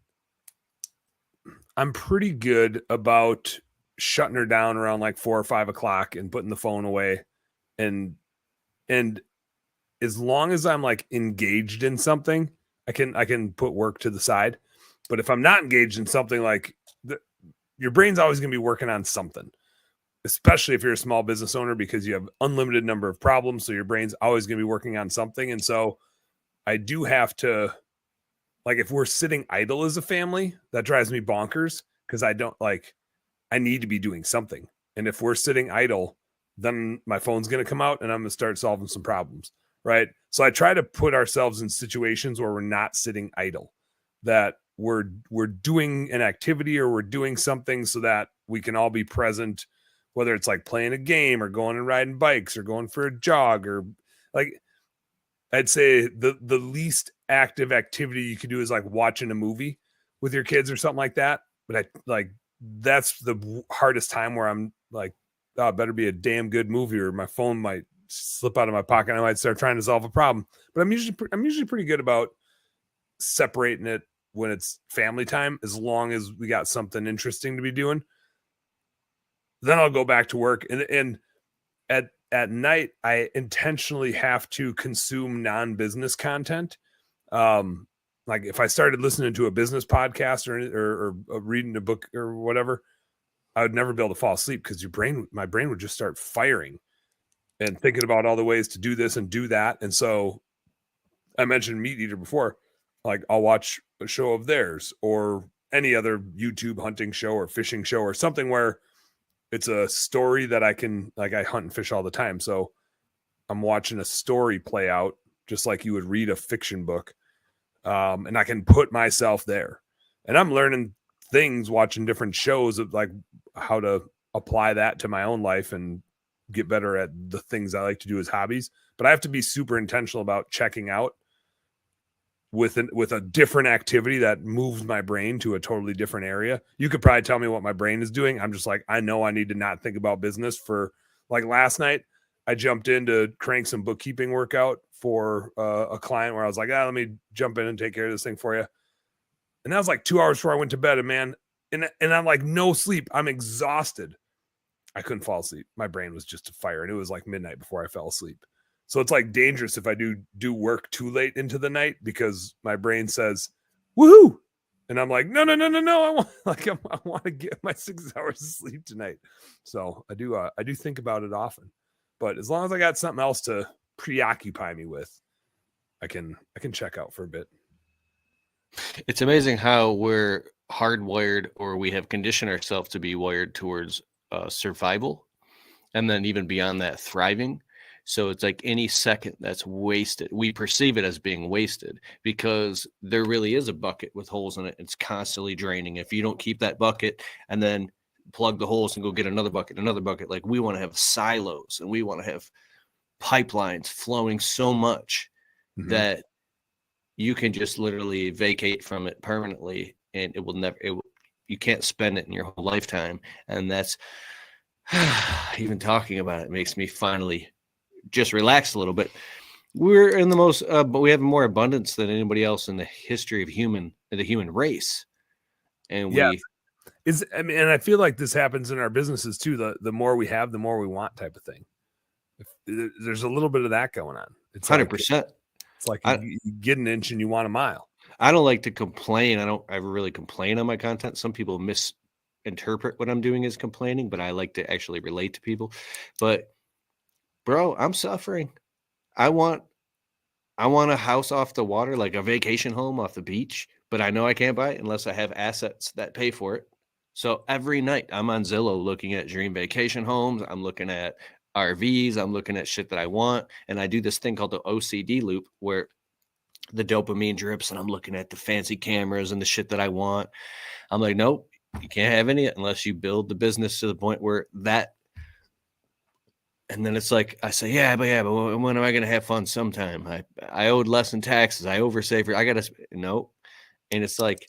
pretty good about shutting her down around like 4 or 5 o'clock and putting the phone away, and as long as I'm like engaged in something, I can put work to the side. But if I'm not engaged in something, like your brain's always going to be working on something, especially if you're a small business owner, because you have unlimited number of problems. So your brain's always going to be working on something. And so I do have to, like, if we're sitting idle as a family, that drives me bonkers, because I need to be doing something. And if we're sitting idle, then my phone's going to come out and I'm going to start solving some problems. Right. So I try to put ourselves in situations where we're not sitting idle, that we're doing an activity or we're doing something so that we can all be present, whether it's like playing a game or going and riding bikes or going for a jog, or like, I'd say the least active activity you could do is like watching a movie with your kids or something like that. But that's the hardest time, where I'm like, oh, it better be a damn good movie or my phone might slip out of my pocket and I might start trying to solve a problem. But I'm usually pretty good about separating it when it's family time, as long as we got something interesting to be doing. Then I'll go back to work, and at night I intentionally have to consume non-business content. Like if I started listening to a business podcast or reading a book or whatever, I would never be able to fall asleep, because my brain would just start firing and thinking about all the ways to do this and do that. And so I mentioned Meat Eater before. Like, I'll watch a show of theirs or any other YouTube hunting show or fishing show or something where it's a story that I can, like, I hunt and fish all the time. So I'm watching a story play out just like you would read a fiction book. And I can put myself there, and I'm learning things watching different shows of like how to apply that to my own life and get better at the things I like to do as hobbies. But I have to be super intentional about checking out with a different activity that moves my brain to a totally different area. You could probably tell me what my brain is doing. I'm just like, I know I need to not think about business. For like last night, I jumped in to crank some bookkeeping workout for a client, where I was like, let me jump in and take care of this thing for you. And that was like 2 hours before I went to bed. And man, and I'm like, no sleep. I'm exhausted. I couldn't fall asleep. My brain was just a fire. And it was like midnight before I fell asleep. So it's like dangerous if I do work too late into the night, because my brain says, woohoo. And I'm like, no. I want to get my 6 hours of sleep tonight. So I do think about it often, but as long as I got something else to preoccupy me with, I can check out for a bit. It's amazing how we're hardwired, or we have conditioned ourselves to be wired towards survival, and then even beyond that, thriving. So it's like any second that's wasted, we perceive it as being wasted, because there really is a bucket with holes in it. It's constantly draining. If you don't keep that bucket and then plug the holes and go get another bucket, like, we want to have silos and we want to have pipelines flowing so much that you can just literally vacate from it permanently, and it will never, you can't spend it in your whole lifetime. And that's even talking about it makes me finally just relax a little bit. We're in the most, but we have more abundance than anybody else in the history of the human race. And and I feel like this happens in our businesses too. The more we have, the more we want, type of thing. There's a little bit of that going on. It's 100%. It's like you get an inch and you want a mile. I don't like to complain. I don't ever really complain on my content. Some people misinterpret what I'm doing as complaining, but I like to actually relate to people. But bro, I'm suffering. I want a house off the water, like a vacation home off the beach, but I know I can't buy it unless I have assets that pay for it. So every night I'm on Zillow looking at dream vacation homes. I'm looking at RVs. I'm looking at shit that I want. And I do this thing called the OCD loop, where the dopamine drips and I'm looking at the fancy cameras and the shit that I want. I'm like, nope, you can't have any unless you build the business to the point where that. And then it's like, I say, but when am I going to have fun? Sometime. I owed less in taxes. I oversaved. I got to, no. And it's like,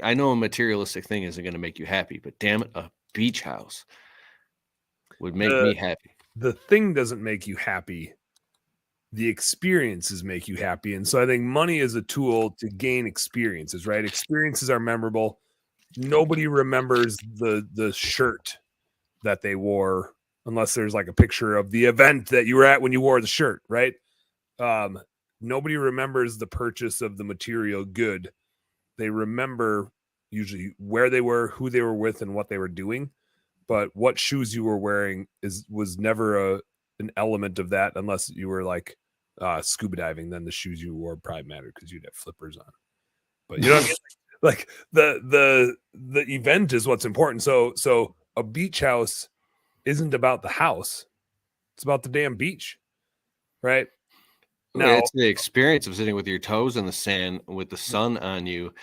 I know a materialistic thing isn't going to make you happy, but damn it, a beach house would make me happy. The thing doesn't make you happy. The experiences make you happy. And so I think money is a tool to gain experiences, right? Experiences are memorable. Nobody remembers the shirt that they wore unless there's like a picture of the event that you were at when you wore the shirt, right? Nobody remembers the purchase of the material good. They remember usually where they were, who they were with, and what they were doing. But what shoes you were wearing was never an element of that, unless you were like scuba diving. Then the shoes you wore probably mattered because you'd have flippers on. But you know what I mean? Like the event is what's important. So a beach house isn't about the house; it's about the damn beach, right? Now, it's the experience of sitting with your toes in the sand with the sun on you,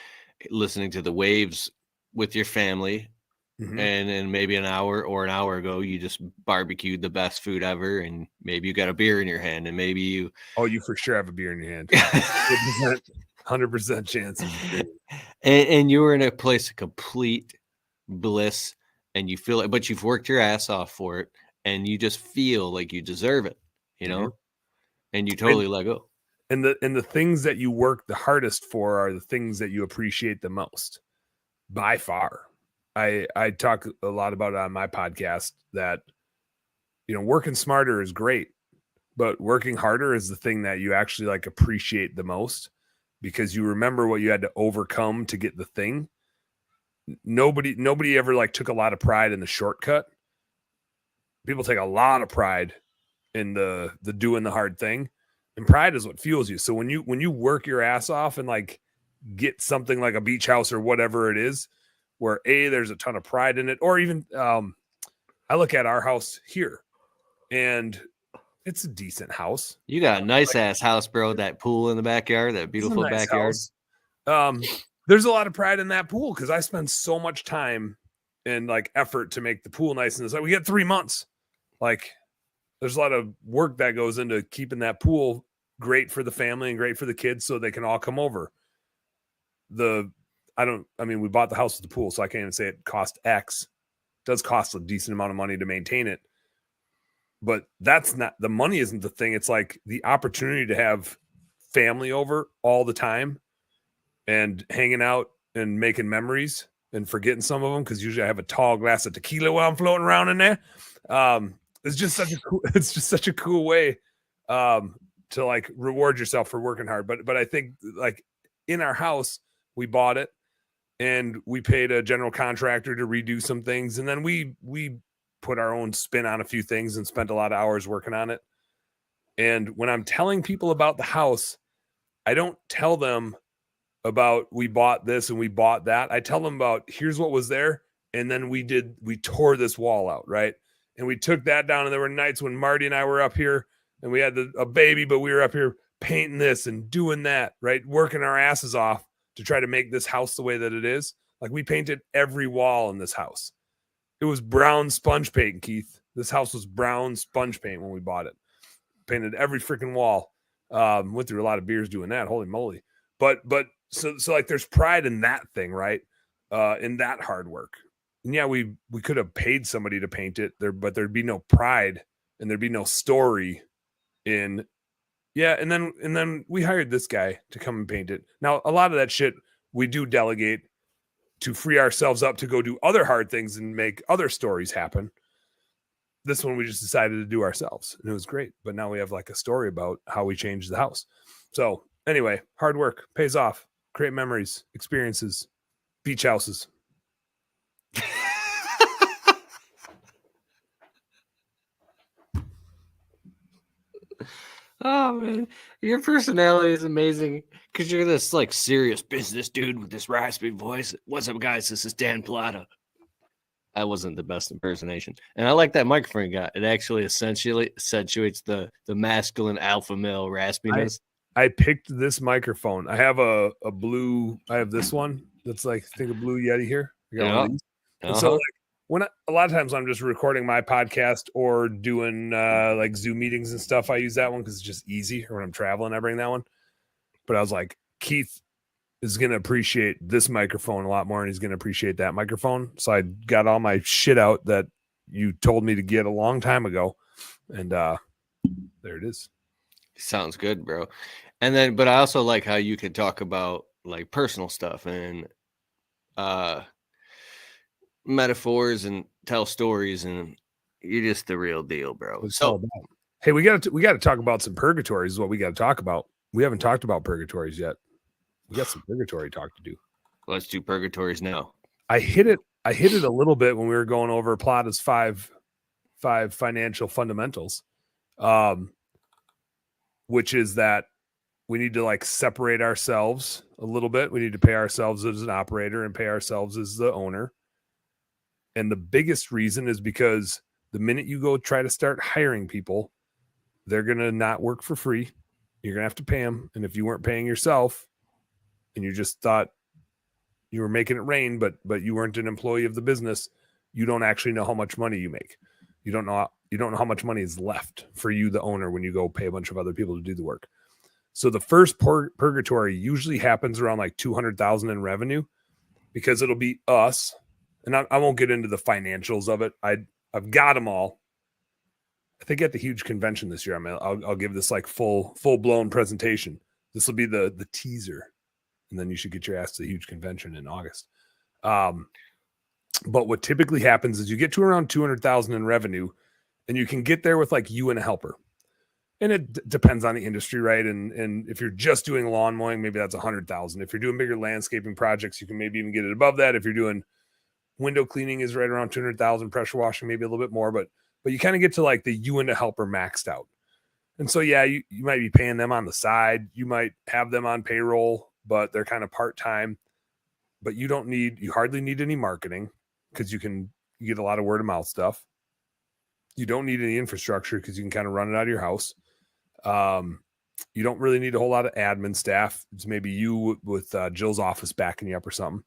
listening to the waves with your family. Mm-hmm. And then maybe an hour ago, you just barbecued the best food ever. And maybe you got a beer in your hand, and maybe you. Oh, you for sure have a beer in your hand. 100% chance. And you were in a place of complete bliss, and you feel it, but you've worked your ass off for it, and you just feel like you deserve it, you know? And you totally let go. And the things that you work the hardest for are the things that you appreciate the most, by far. I talk a lot about it on my podcast that, you know, working smarter is great, but working harder is the thing that you actually like appreciate the most, because you remember what you had to overcome to get the thing. Nobody ever like took a lot of pride in the shortcut. People take a lot of pride in the doing the hard thing, and pride is what fuels you. So when you work your ass off and like get something like a beach house or whatever it is, where there's a ton of pride in it, or even I look at our house here, and it's a decent house. You got a nice ass house, bro. That pool in the backyard, that beautiful nice backyard. There's a lot of pride in that pool because I spend so much time and like effort to make the pool nice. And we get 3 months. Like, there's a lot of work that goes into keeping that pool great for the family and great for the kids so they can all come over. We bought the house with the pool, so I can't even say it cost X. It does cost a decent amount of money to maintain it. But that's not, the money isn't the thing. It's like the opportunity to have family over all the time and hanging out and making memories and forgetting some of them, because usually I have a tall glass of tequila while I'm floating around in there. It's just such a cool way to like reward yourself for working hard. But I think like in our house, we bought it and we paid a general contractor to redo some things, and then we put our own spin on a few things and spent a lot of hours working on it. And when I'm telling people about the house, I don't tell them about we bought this and we bought that. I tell them about here's what was there, and then we tore this wall out, right? And we took that down, and there were nights when Marty and I were up here and we had a baby, but we were up here painting this and doing that, right? Working our asses off to try to make this house the way that it is. Like, we painted every wall in this house. It was brown sponge paint, Keith. This house was brown sponge paint when we bought it. Painted every freaking wall. Went through a lot of beers doing that. Holy moly. But so like there's pride in that thing, right? In that hard work. And yeah, we could have paid somebody to paint it there, but there'd be no pride and there'd be no story in, yeah. And then we hired this guy to come and paint it. Now, a lot of that shit we do delegate to free ourselves up to go do other hard things and make other stories happen. This one we just decided to do ourselves, and it was great. But now we have like a story about how we changed the house. So anyway, hard work pays off. Create memories, experiences, beach houses. Oh man, your personality is amazing because you're this like serious business dude with this raspy voice. What's up, guys? This is Dan Platta. That wasn't the best impersonation, and I like that microphone you got. It actually essentially accentuates the masculine alpha male raspiness. I picked this microphone. I have a blue. I have this one that's like, I think a blue Yeti here. I got one of these. And so like a lot of times I'm just recording my podcast or doing like Zoom meetings and stuff, I use that one because it's just easy. Or when I'm traveling, I bring that one. But I was like, Keith is going to appreciate this microphone a lot more, and he's going to appreciate that microphone. So I got all my shit out that you told me to get a long time ago, and there it is. Sounds good, bro. And then, but I also like how you can talk about like personal stuff and metaphors and tell stories, and You're just the real deal, bro. It's So all about. Hey, we got to talk about some purgatories. Is what we got to talk about. We haven't talked about purgatories yet. We got some purgatory talk to do. let's do purgatories now. I hit it a little bit when we were going over Platta's five financial fundamentals, which is that we need to like separate ourselves a little bit. We need to pay ourselves as an operator and pay ourselves as the owner. And the biggest reason is because the minute you go try to start hiring people, they're going to not work for free. You're going to have to pay them. And if you weren't paying yourself and you just thought you were making it rain, but you weren't an employee of the business, you don't actually know how much money you make. You don't know how much money is left for you, the owner, when you go pay a bunch of other people to do the work. So the first purgatory usually happens around like 200,000 in revenue, because it'll be us. And I won't get into the financials of it. I've got them all. I think at the huge convention this year, I'll give this like full blown presentation. This will be the teaser, and then you should get your ass to the huge convention in August. But what typically happens is you get to around 200,000 in revenue, and you can get there with like you and a helper. And it depends on the industry, right? And if you're just doing lawn mowing, maybe that's 100,000. If you're doing bigger landscaping projects, you can maybe even get it above that. If you're doing window cleaning, is right around 200,000. Pressure washing, maybe a little bit more, but you kind of get to like the you and a helper maxed out. And so, yeah, you might be paying them on the side. You might have them on payroll, but they're kind of part-time. But you hardly need any marketing, because you get a lot of word of mouth stuff. You don't need any infrastructure, because you can kind of run it out of your house. You don't really need a whole lot of admin staff. It's maybe you with Jill's office backing you up or something.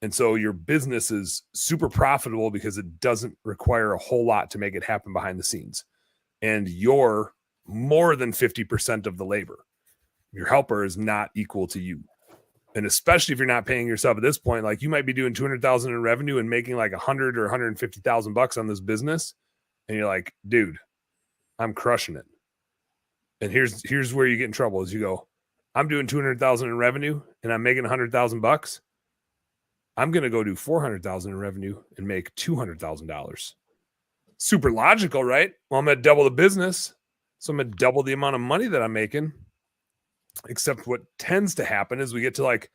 And so your business is super profitable because it doesn't require a whole lot to make it happen behind the scenes. And you're more than 50% of the labor. Your helper is not equal to you. And especially if you're not paying yourself at this point, like you might be doing 200,000 in revenue and making like 100 or 150,000 bucks on this business. And you're like, dude, I'm crushing it. And here's where you get in trouble is you go, I'm doing 200,000 in revenue and I'm making 100,000 bucks. I'm going to go do 400,000 in revenue and make $200,000. Super logical, right? Well, I'm going to double the business. So I'm going to double the amount of money that I'm making. Except what tends to happen is we get to like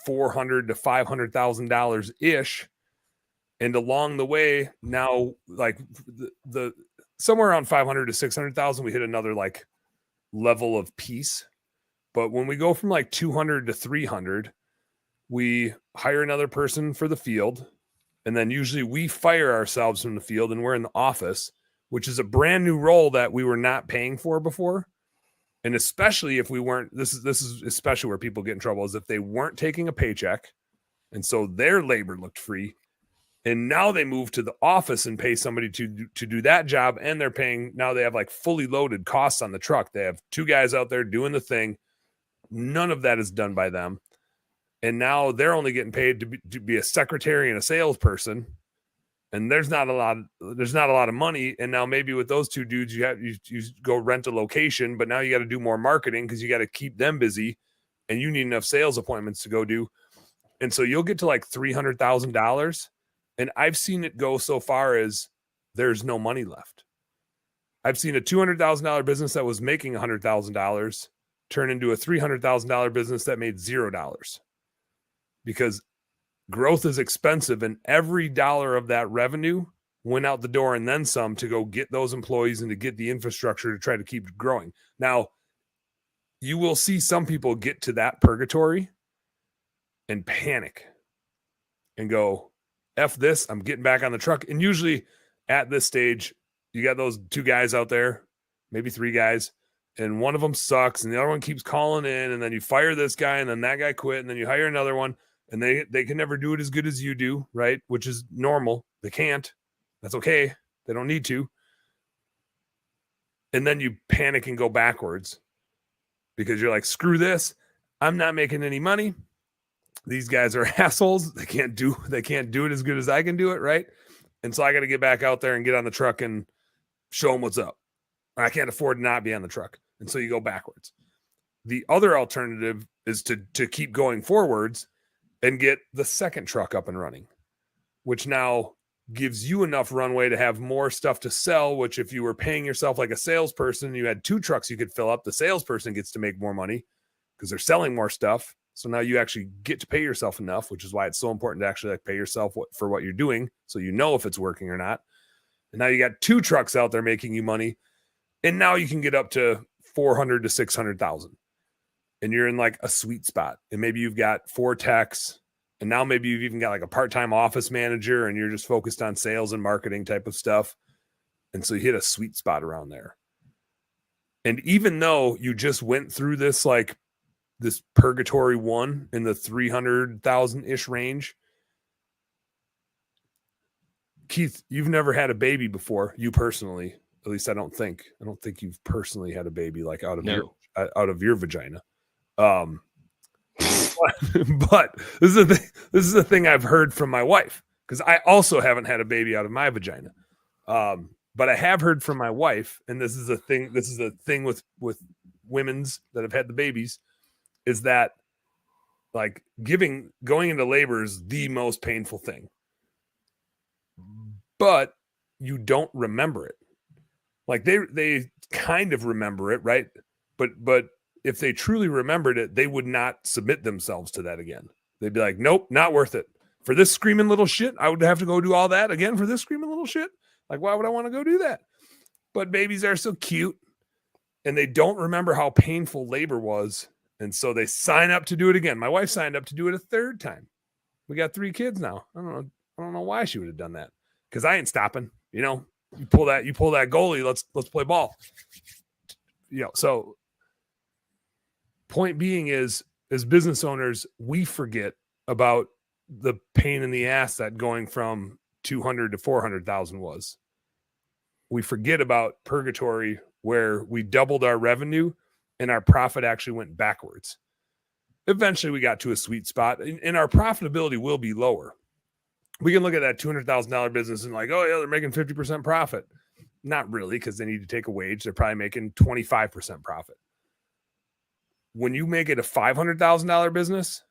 $400,000 to $500,000 ish. And along the way, now like the somewhere around 500 to 600,000, we hit another like level of peace. But when we go from like 200 to 300, we hire another person for the field. And then usually we fire ourselves from the field and we're in the office, which is a brand new role that we were not paying for before. And especially if we weren't, this is especially where people get in trouble, is if they weren't taking a paycheck. And so their labor looked free. And now they move to the office and pay somebody to do that job. And they're paying, now they have like fully loaded costs on the truck. They have two guys out there doing the thing. None of that is done by them. And now they're only getting paid to be a secretary and a salesperson. And there's not a lot of money. And now maybe with those two dudes, you go rent a location, but now you got to do more marketing because you got to keep them busy and you need enough sales appointments to go do. And so you'll get to like $300,000. And I've seen it go so far as there's no money left. I've seen a $200,000 business that was making $100,000 turn into a $300,000 business that made $0, because growth is expensive, and every dollar of that revenue went out the door and then some to go get those employees and to get the infrastructure to try to keep growing. Now, you will see some people get to that purgatory and panic and go, F this, I'm getting back on the truck. And usually at this stage, you got those two guys out there, maybe three guys, and one of them sucks and the other one keeps calling in, and then you fire this guy and then that guy quit, and then you hire another one, and they can never do it as good as you do, right? Which is normal. They can't. That's okay. They don't need to. And then you panic and go backwards because you're like, screw this. I'm not making any money. These guys are assholes. They can't do it as good as I can do it, right? And so I got to get back out there and get on the truck and show them what's up. I can't afford to not be on the truck. And so you go backwards. The other alternative is to keep going forwards and get the second truck up and running, which now gives you enough runway to have more stuff to sell, which if you were paying yourself like a salesperson, you had 2 trucks you could fill up, the salesperson gets to make more money because they're selling more stuff. So now you actually get to pay yourself enough, which is why it's so important to actually like pay yourself for what you're doing, so you know if it's working or not. And now you got 2 trucks out there making you money, and now you can get up to 400 to 600,000, and you're in like a sweet spot. And maybe you've got 4 techs, and now maybe you've even got like a part-time office manager, and you're just focused on sales and marketing type of stuff. And so you hit a sweet spot around there. And even though you just went through this like this purgatory 1 in the 300,000 ish range, Keith, you've never had a baby before, you personally. At least I don't think you've personally had a baby like out of your vagina. But this is the thing I've heard from my wife, because I also haven't had a baby out of my vagina. But I have heard from my wife, and this is a thing with women's that have had the babies, is that like going into labor is the most painful thing. But you don't remember it. Like they kind of remember it, right? But if they truly remembered it, they would not submit themselves to that again. They'd be like, nope, not worth it. For this screaming little shit, I would have to go do all that again for this screaming little shit. Like, why would I want to go do that? But babies are so cute, and they don't remember how painful labor was. And so they sign up to do it again. My wife signed up to do it a 3rd time. We got 3 kids now. I don't know why she would have done that, because I ain't stopping. You know, you pull that goalie. Let's play ball. You know, so point being is, as business owners, we forget about the pain in the ass that going from 200 to 400,000 was. We forget about purgatory, where we doubled our revenue and our profit actually went backwards. Eventually we got to a sweet spot, and our profitability will be lower. We can look at that $200,000 business and like, oh yeah, they're making 50% profit. Not really, because they need to take a wage. They're probably making 25% profit. When you make it a $500,000 business,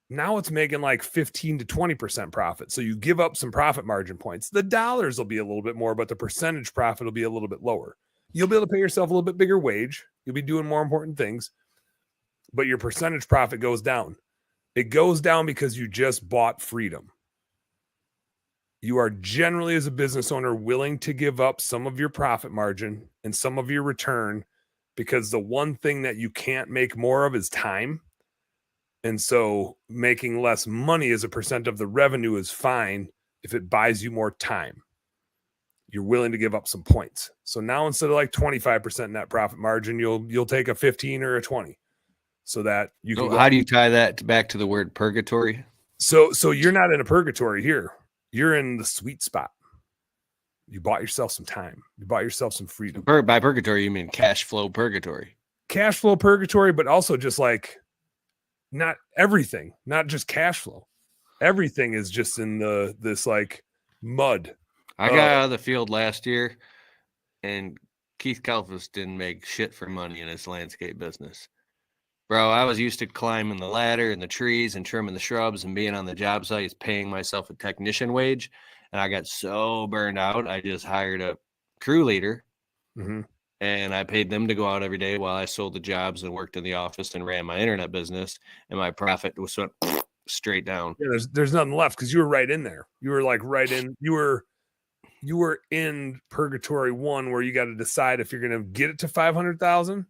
now it's making like 15 to 20% profit. So you give up some profit margin points. The dollars will be a little bit more, but the percentage profit will be a little bit lower. You'll be able to pay yourself a little bit bigger wage. You'll be doing more important things, but your percentage profit goes down. It goes down because you just bought freedom. You are generally, as a business owner, willing to give up some of your profit margin and some of your return, because the one thing that you can't make more of is time. And so making less money as a percent of the revenue is fine if it buys you more time. You're willing to give up some points. So now instead of like 25% net profit margin, you'll take a 15 or a 20, so that you can. So how do you tie that back to the word purgatory? So you're not in a purgatory here. You're in the sweet spot. You bought yourself some time. You bought yourself some freedom. By purgatory, you mean cash flow purgatory? Cash flow purgatory, but also just like not everything, not just cash flow. Everything is just in this like mud. I got out of the field last year, and Keith Kalfas didn't make shit for money in his landscape business. Bro, I was used to climbing the ladder and the trees and trimming the shrubs and being on the job sites, paying myself a technician wage. And I got so burned out, I just hired a crew leader, and I paid them to go out every day while I sold the jobs and worked in the office and ran my internet business. And my profit was straight down. Yeah, there's nothing left, because you were right in there. You were like right in. You were in purgatory 1, where you got to decide if you're going to get it to 500,000,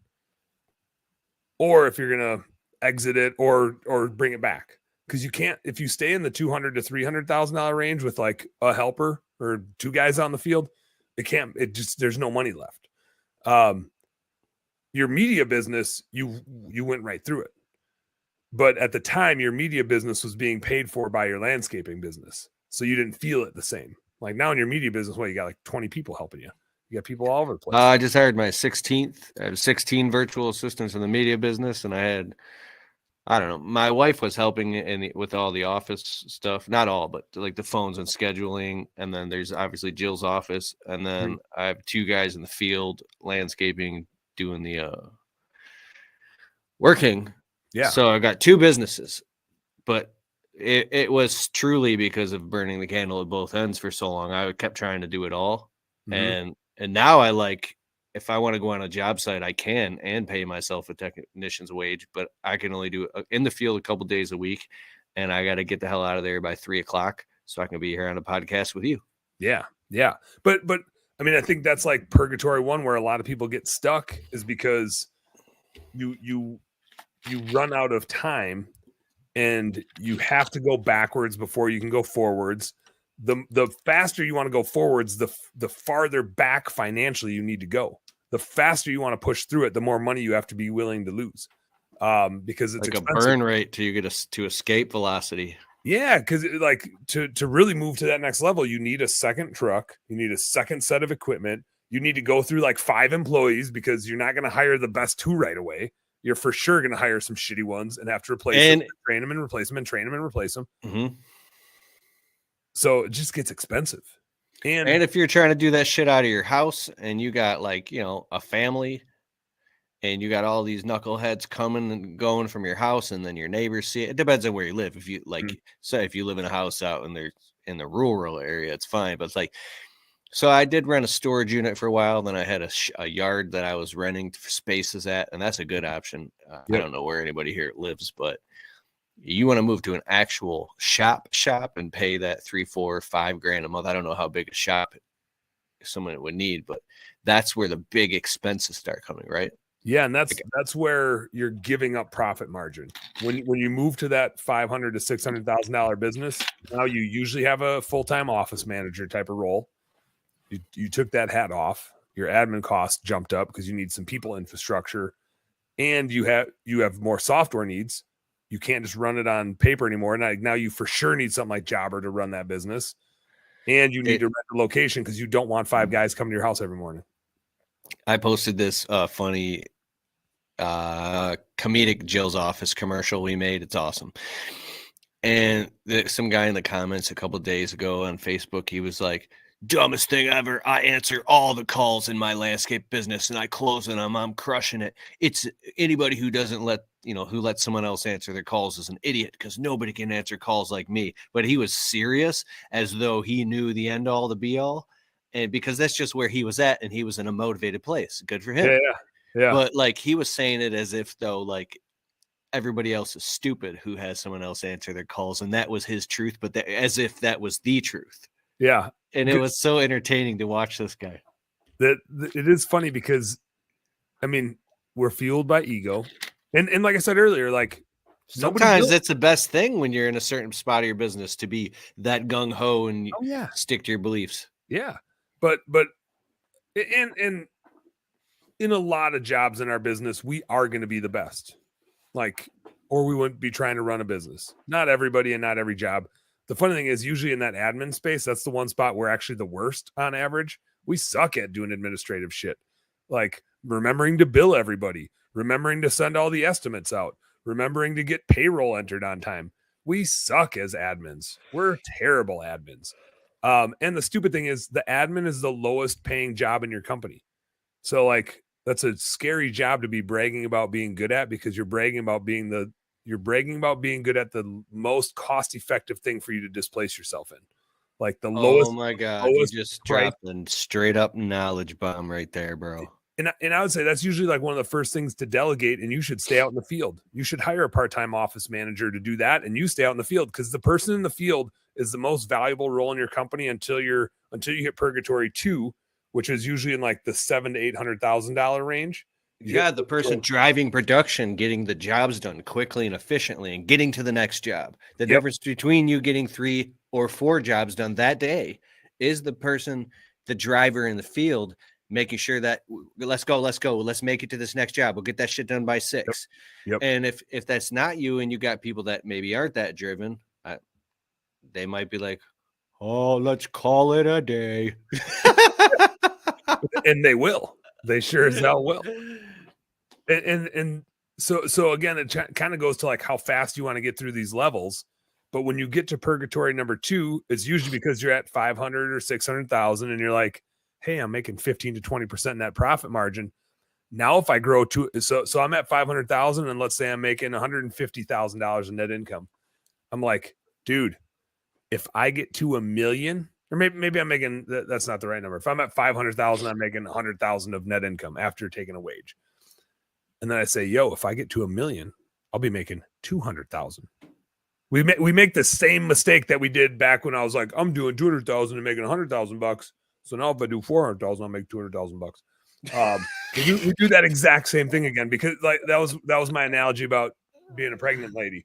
or if you're going to exit it or bring it back. Because you can't, if you stay in the $200,000 to $300,000 range with like a helper or 2 guys on the field, there's no money left. Your media business, you went right through it. But at the time, your media business was being paid for by your landscaping business. So you didn't feel it the same. Like now in your media business, you got like 20 people helping you. You got people all over the place. I just hired my 16th. I had 16 virtual assistants in the media business, and I had, I don't know, my wife was helping with all the office stuff. Not all, but like the phones and scheduling. And then there's obviously Jill's office. And then I have 2 guys in the field, landscaping, doing the working. Yeah. So I got 2 businesses, but it was truly because of burning the candle at both ends for so long. I kept trying to do it all. Mhm. And now I like, if I want to go on a job site, I can and pay myself a technician's wage, but I can only do it in the field a couple days a week. And I got to get the hell out of there by 3:00 so I can be here on a podcast with you. Yeah. Yeah. But I mean, I think that's like purgatory one, where a lot of people get stuck, is because you run out of time and you have to go backwards before you can go forwards. The faster you want to go forwards, the farther back financially you need to go. The faster you want to push through it, the more money you have to be willing to lose, because it's like expensive. A burn rate till you get to escape velocity. Yeah, because like to really move to that next level, you need a second truck, you need a second set of equipment, you need to go through like 5 employees, because you're not going to hire the best 2 right away. You're for sure going to hire some shitty ones and have to replace them, train them and replace them, and train them and replace them. Mm-hmm. So it just gets expensive. And if you're trying to do that shit out of your house and you got like, a family and you got all these knuckleheads coming and going from your house, and then your neighbors see it. It depends on where you live. If you say if you live in a house out in the rural area, it's fine. But it's like, so I did rent a storage unit for a while. Then I had a yard that I was renting spaces at, and that's a good option. I don't know where anybody here lives, but you want to move to an actual shop and pay that $3, $4, $5 a month. I don't know how big a shop someone would need, but that's where the big expenses start coming, right? Yeah, and that's where you're giving up profit margin. When you move to that $500,000 to $600,000 business, now you usually have a full-time office manager type of role. You took that hat off. Your admin costs jumped up because you need some people infrastructure, and you have more software needs. You can't just run it on paper anymore. Now you for sure need something like Jobber to run that business, and you need to rent a location because you don't want 5 guys coming to your house every morning. I posted this funny comedic Jill's Office commercial we made. It's awesome. And some guy in the comments a couple of days ago on Facebook, he was like, dumbest thing ever. I answer all the calls in my landscape business and I close them. I'm crushing it. It's anybody who doesn't who lets someone else answer their calls is an idiot, because nobody can answer calls like me. But he was serious, as though he knew the end all, the be all. And because that's just where he was at, and he was in a motivated place. Good for him. Yeah. But like, he was saying it as if though, like, everybody else is stupid who has someone else answer their calls, and that was his truth, but as if that was the truth. Yeah. And it was so entertaining to watch this guy. That it is funny because, I mean, we're fueled by ego, and like I said earlier, like sometimes it's the best thing when you're in a certain spot of your business to be that gung ho and stick to your beliefs. Yeah, but and in a lot of jobs in our business, we are going to be the best, like, or we wouldn't be trying to run a business. Not everybody and not every job. The funny thing is, usually in that admin space, that's the one spot we're actually the worst on average. We suck at doing administrative shit, like remembering to bill everybody, remembering to send all the estimates out, remembering to get payroll entered on time. We suck as admins. We're terrible admins. And the stupid thing is, the admin is the lowest paying job in your company. So like, that's a scary job to be bragging about being good at, because you're bragging about being good at the most cost-effective thing for you to displace yourself in. Like the lowest. Oh my God, you just dropped a straight up knowledge bomb right there, bro. And I would say that's usually like one of the first things to delegate, and you should stay out in the field. You should hire a part-time office manager to do that, and you stay out in the field, because the person in the field is the most valuable role in your company until you hit purgatory 2, which is usually in like the $700,000 to $800,000 range. Yeah, the person driving production, getting the jobs done quickly and efficiently, and getting to the next job. The difference between you getting 3 or 4 jobs done that day is the person, the driver in the field, making sure that let's go, let's make it to this next job. We'll get that shit done by 6. Yep. And if that's not you, and you got people that maybe aren't that driven, they might be like, oh, let's call it a day. And they will. They sure as hell will. And so again, it kind of goes to like how fast you want to get through these levels. But when you get to purgatory number 2, it's usually because you're at 500 or 600,000, and you're like, hey, I'm making 15 to 20% net profit margin. Now, if I grow to, so I'm at 500,000, and let's say I'm making $150,000 in net income. I'm like, dude, if I get to $1 million, or maybe I'm making, that's not the right number. If I'm at 500,000, I'm making 100,000 of net income after taking a wage. And then I say, yo, if I get to $1 million, I'll be making 200,000. We make the same mistake that we did back when I was like, I'm doing 200,000 and making 100,000 bucks. So now if I do 400,000, I'll make 200,000 bucks. We do that exact same thing again, because like that was my analogy about being a pregnant lady,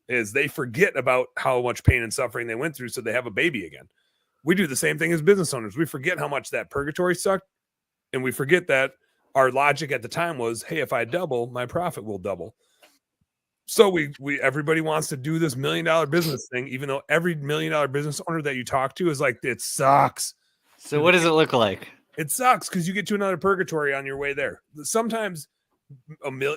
is they forget about how much pain and suffering they went through, so they have a baby again. We do the same thing as business owners. We forget how much that purgatory sucked, and we forget that our logic at the time was, hey, if I double, my profit will double. So everybody wants to do this $1 million business thing, even though every $1 million business owner that you talk to is like, it sucks. So what does it look like? It sucks because you get to another purgatory on your way there. Sometimes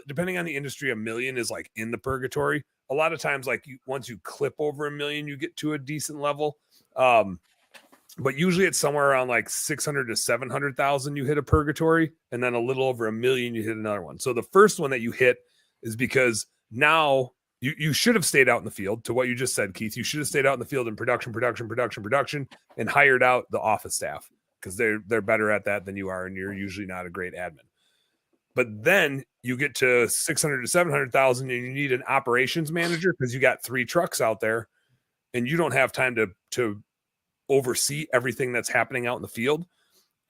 depending on the industry, $1 million is like in the purgatory. A lot of times, like once you clip over $1 million, you get to a decent level. But usually it's somewhere around like 600 to 700,000 you hit a purgatory, and then a little over $1 million you hit another one. So the first one that you hit is because now you should have stayed out in the field, to what you just said, Keith. You should have stayed out in the field in production, and hired out the office staff, because they're better at that than you are, and you're usually not a great admin. But then you get to 600 to 700,000 and you need an operations manager because you got 3 trucks out there and you don't have time to oversee everything that's happening out in the field.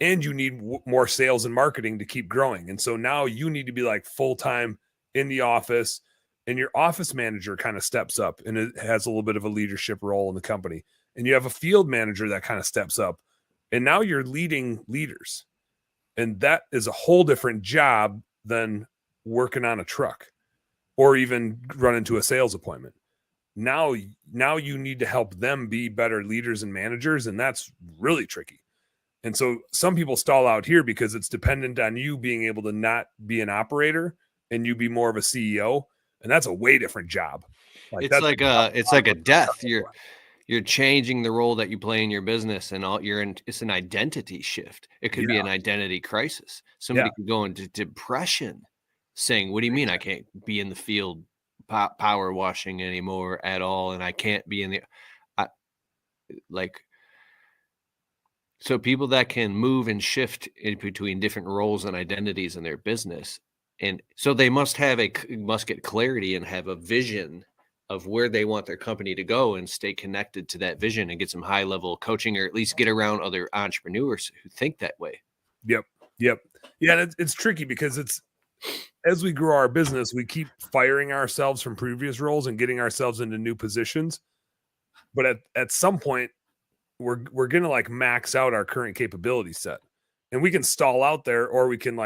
And you need more sales and marketing to keep growing. And so now you need to be like full-time in the office, and your office manager kind of steps up and it has a little bit of a leadership role in the company. And you have a field manager that kind of steps up, and now you're leading leaders. And that is a whole different job than working on a truck or even running to a sales appointment. Now you need to help them be better leaders and managers, and that's really tricky. And so some people stall out here because it's dependent on you being able to not be an operator and you be more of a CEO, and that's a way different job. It's like a death. You're changing the role that you play in your business, and it's an identity shift. It could be an identity crisis. Somebody could go into depression saying, what do you mean I can't be in the field power washing anymore at all? And I can't be in so people that can move and shift in between different roles and identities in their business. And so they must get clarity and have a vision of where they want their company to go, and stay connected to that vision and get some high level coaching, or at least get around other entrepreneurs who think that way. Yep. Yeah. And it's tricky because as we grow our business, we keep firing ourselves from previous roles and getting ourselves into new positions. But at some point we're going to like max out our current capability set, and we can stall out there, or we can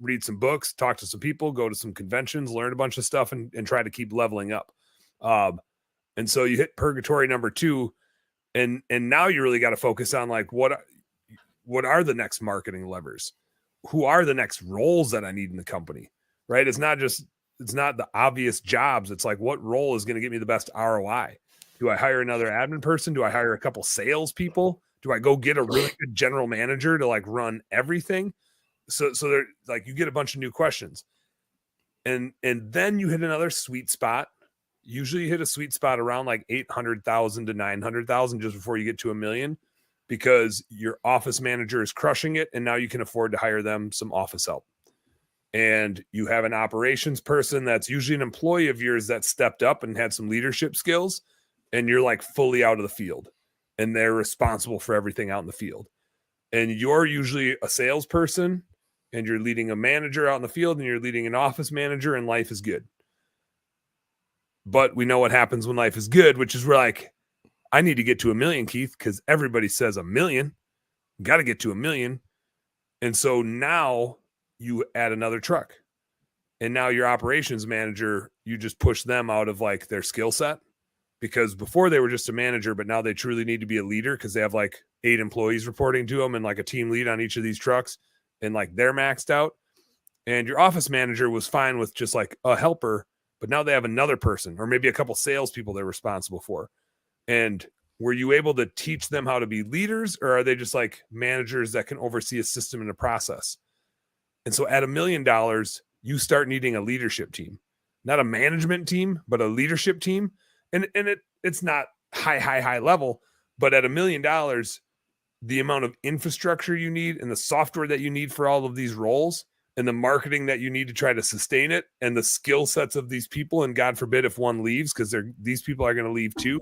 read some books, talk to some people, go to some conventions, learn a bunch of stuff, and try to keep leveling up. And so you hit purgatory number 2, and now you really got to focus on like, what are the next marketing levers? Who are the next roles that I need in the company? Right? It's not the obvious jobs. It's like, what role is going to get me the best ROI? Do I hire another admin person? Do I hire a couple sales people? Do I go get a really good general manager to like run everything? So they're like, you get a bunch of new questions, and then you hit another sweet spot. Usually you hit a sweet spot around like 800,000 to 900,000 just before you get to $1 million, because your office manager is crushing it. And now you can afford to hire them some office help. And you have an operations person that's usually an employee of yours that stepped up and had some leadership skills, and you're like fully out of the field, and they're responsible for everything out in the field. And you're usually a salesperson, and you're leading a manager out in the field, and you're leading an office manager, and life is good. But we know what happens when life is good, which is we're like, I need to get to $1 million, Keith, because everybody says $1 million. Got to get to $1 million. And so now you add another truck. And now your operations manager, you just push them out of like their skill set, because before they were just a manager, but now they truly need to be a leader because they have like 8 employees reporting to them and like a team lead on each of these trucks, and like they're maxed out. And your office manager was fine with just like a helper, but now they have another person, or maybe a couple salespeople they're responsible for. And were you able to teach them how to be leaders, or are they just like managers that can oversee a system and a process? And so at $1 million, you start needing a leadership team, not a management team, but a leadership team. And it's not high level, but at $1 million, the amount of infrastructure you need and the software that you need for all of these roles and the marketing that you need to try to sustain it and the skill sets of these people. And God forbid if one leaves, because these people are going to leave too.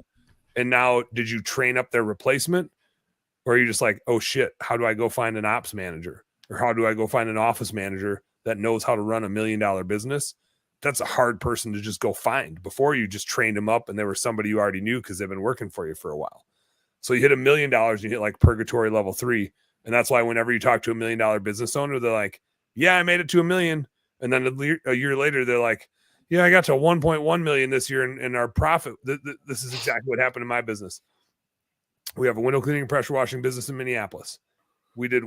And now did you train up their replacement? Or are you just like, oh shit, how do I go find an ops manager? Or how do I go find an office manager that knows how to run $1 million business? That's a hard person to just go find. Before you just trained them up and they were somebody you already knew because they've been working for you for a while. So you hit $1 million, you hit like purgatory level 3. And that's why whenever you talk to $1 million business owner, they're like, yeah, I made it to $1 million. And then a year later, they're like, yeah, I got to 1.1 million this year. And our profit, this is exactly what happened in my business. We have a window cleaning and pressure washing business in Minneapolis. We did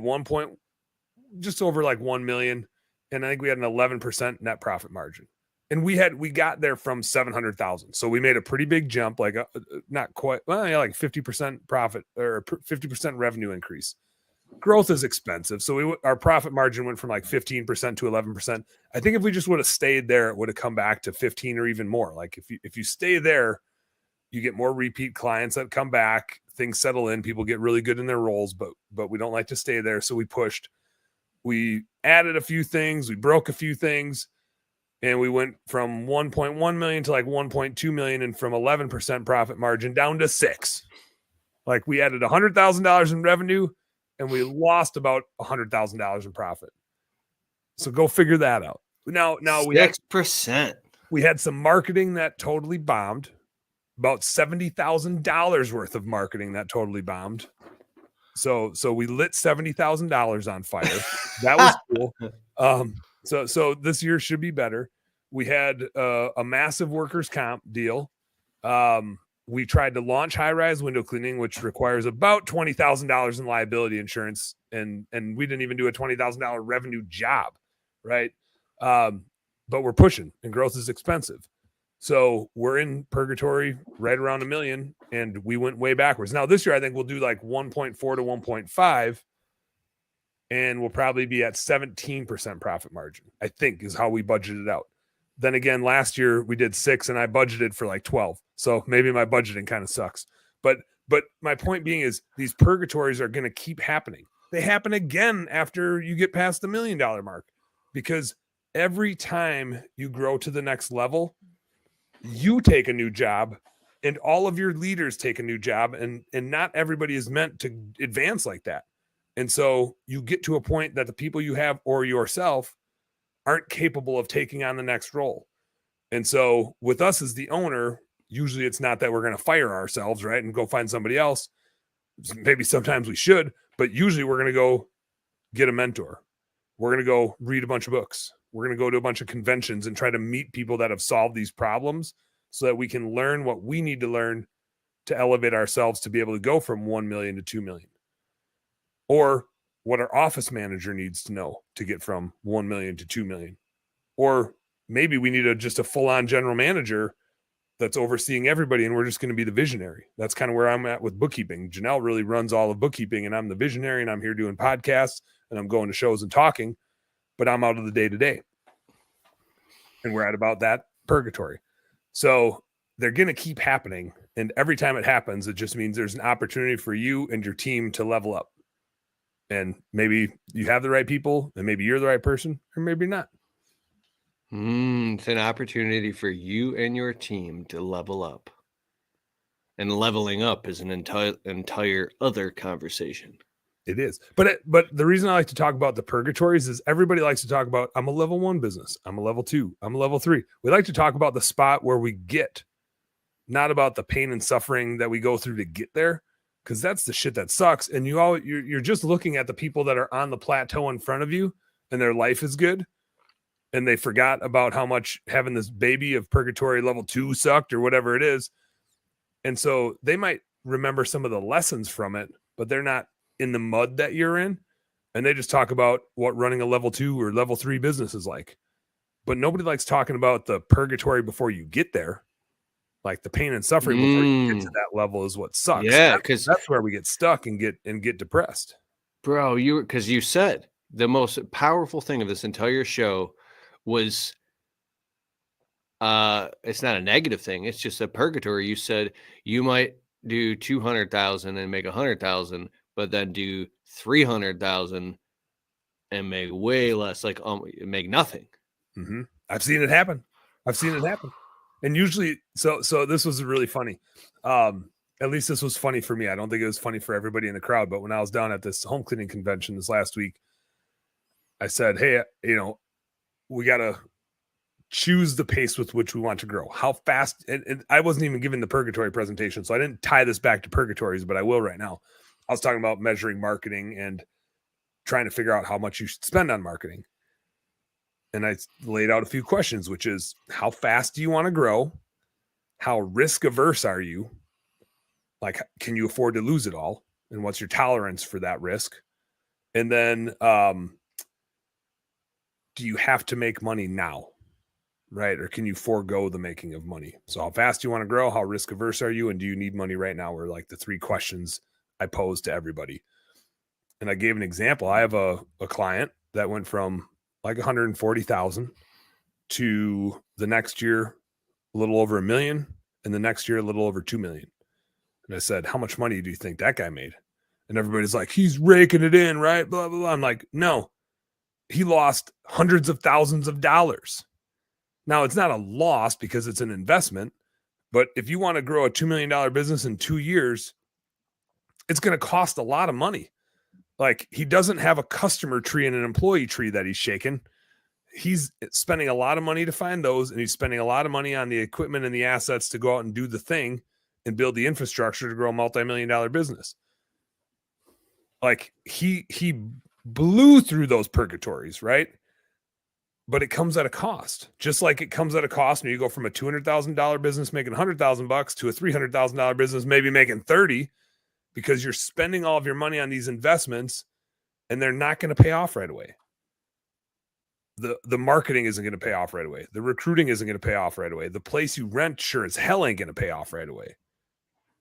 just over like 1 million. And I think we had an 11% net profit margin. And we got there from 700,000. So we made a pretty big jump, like not quite, well, yeah, like 50% profit or 50% revenue increase. Growth is expensive. So our profit margin went from like 15% to 11%. I think if we just would have stayed there, it would have come back to 15 or even more. Like if you stay there, you get more repeat clients that come back, things settle in, people get really good in their roles, but we don't like to stay there. So we pushed, we added a few things, we broke a few things, and we went from 1.1 million to like 1.2 million, and from 11% profit margin down to 6. Like we added $100,000 in revenue and we lost about $100,000 in profit. So go figure that out. Now 6%. We had some marketing that totally bombed. About $70,000 worth of marketing that totally bombed. So we lit $70,000 on fire. That was cool. So this year should be better. We had a massive workers' comp deal. We tried to launch high-rise window cleaning, which requires about $20,000 in liability insurance, and we didn't even do a $20,000 revenue job, right? But we're pushing, and growth is expensive. So we're in purgatory right around $1 million, and we went way backwards. Now this year, I think we'll do like 1.4 to 1.5, and we'll probably be at 17% profit margin, I think is how we budgeted out. Then again, last year we did 6 and I budgeted for like 12. So maybe my budgeting kind of sucks. But my point being is these purgatories are going to keep happening. They happen again after you get past the $1 million mark, because every time you grow to the next level, you take a new job and all of your leaders take a new job, and not everybody is meant to advance like that. And so you get to a point that the people you have or yourself aren't capable of taking on the next role. And so with us as the owner, usually it's not that we're going to fire ourselves, right, and go find somebody else. Maybe sometimes we should, but usually we're going to go get a mentor. We're going to go read a bunch of books. We're going to go to a bunch of conventions and try to meet people that have solved these problems so that we can learn what we need to learn to elevate ourselves to be able to go from 1 million to 2 million. Or what our office manager needs to know to get from 1 million to 2 million. Or maybe we need just a full-on general manager that's overseeing everybody, and we're just going to be the visionary. That's kind of where I'm at with bookkeeping. Janelle really runs all of bookkeeping, and I'm the visionary, and I'm here doing podcasts, and I'm going to shows and talking, but I'm out of the day-to-day. And we're at about that purgatory. So they're going to keep happening, and every time it happens, it just means there's an opportunity for you and your team to level up. And maybe you have the right people, and maybe you're the right person, or maybe not. It's an opportunity for you and your team to level up. And leveling up is an entire other conversation. It is. But the reason I like to talk about the purgatories is everybody likes to talk about, I'm a level 1 business, I'm a level 2, I'm a level 3. We like to talk about the spot where we get, not about the pain and suffering that we go through to get there, because that's the shit that sucks. And you're just looking at the people that are on the plateau in front of you, and their life is good, and they forgot about how much having this baby of purgatory level 2 sucked or whatever it is. And so they might remember some of the lessons from it, but they're not in the mud that you're in. And they just talk about what running a level 2 or level 3 business is like. But nobody likes talking about the purgatory before you get there. Like the pain and suffering before you get to that level is what sucks. Yeah, because that's where we get stuck and get depressed. Bro, because you said the most powerful thing of this entire show was it's not a negative thing. It's just a purgatory. You said you might do 200,000 and make 100,000, but then do 300,000 and make way less, like make nothing. Mm-hmm. I've seen it happen. And usually, so this was really funny. At least this was funny for me. I don't think it was funny for everybody in the crowd, but when I was down at this home cleaning convention this last week, I said, hey, we got to choose the pace with which we want to grow. How fast, and I wasn't even giving the purgatory presentation, so I didn't tie this back to purgatories, but I will right now. I was talking about measuring marketing and trying to figure out how much you should spend on marketing. And I laid out a few questions, which is, how fast do you want to grow? How risk averse are you? Like, can you afford to lose it all? And what's your tolerance for that risk? And then, do you have to make money now? Right? Or can you forego the making of money? So how fast do you want to grow? How risk averse are you? And do you need money right now? Were like the three questions I posed to everybody. And I gave an example. I have a client that went from like 140,000 to the next year, a little over $1 million, and the next year, a little over 2 million. And I said, how much money do you think that guy made? And everybody's like, he's raking it in, right? Blah, blah, blah. I'm like, no, he lost hundreds of thousands of dollars. Now, it's not a loss because it's an investment, but if you want to grow a $2 million business in 2 years, it's going to cost a lot of money. Like, he doesn't have a customer tree and an employee tree that he's shaking. He's spending a lot of money to find those, and he's spending a lot of money on the equipment and the assets to go out and do the thing and build the infrastructure to grow a multi-million-dollar business. Like, he blew through those purgatories, right? But it comes at a cost, just like it comes at a cost when you go from a $200,000 business making $100,000 to a $300,000 business maybe making 30, because you're spending all of your money on these investments and they're not going to pay off right away. The marketing isn't going to pay off right away. The recruiting isn't going to pay off right away. The place you rent sure as hell ain't going to pay off right away.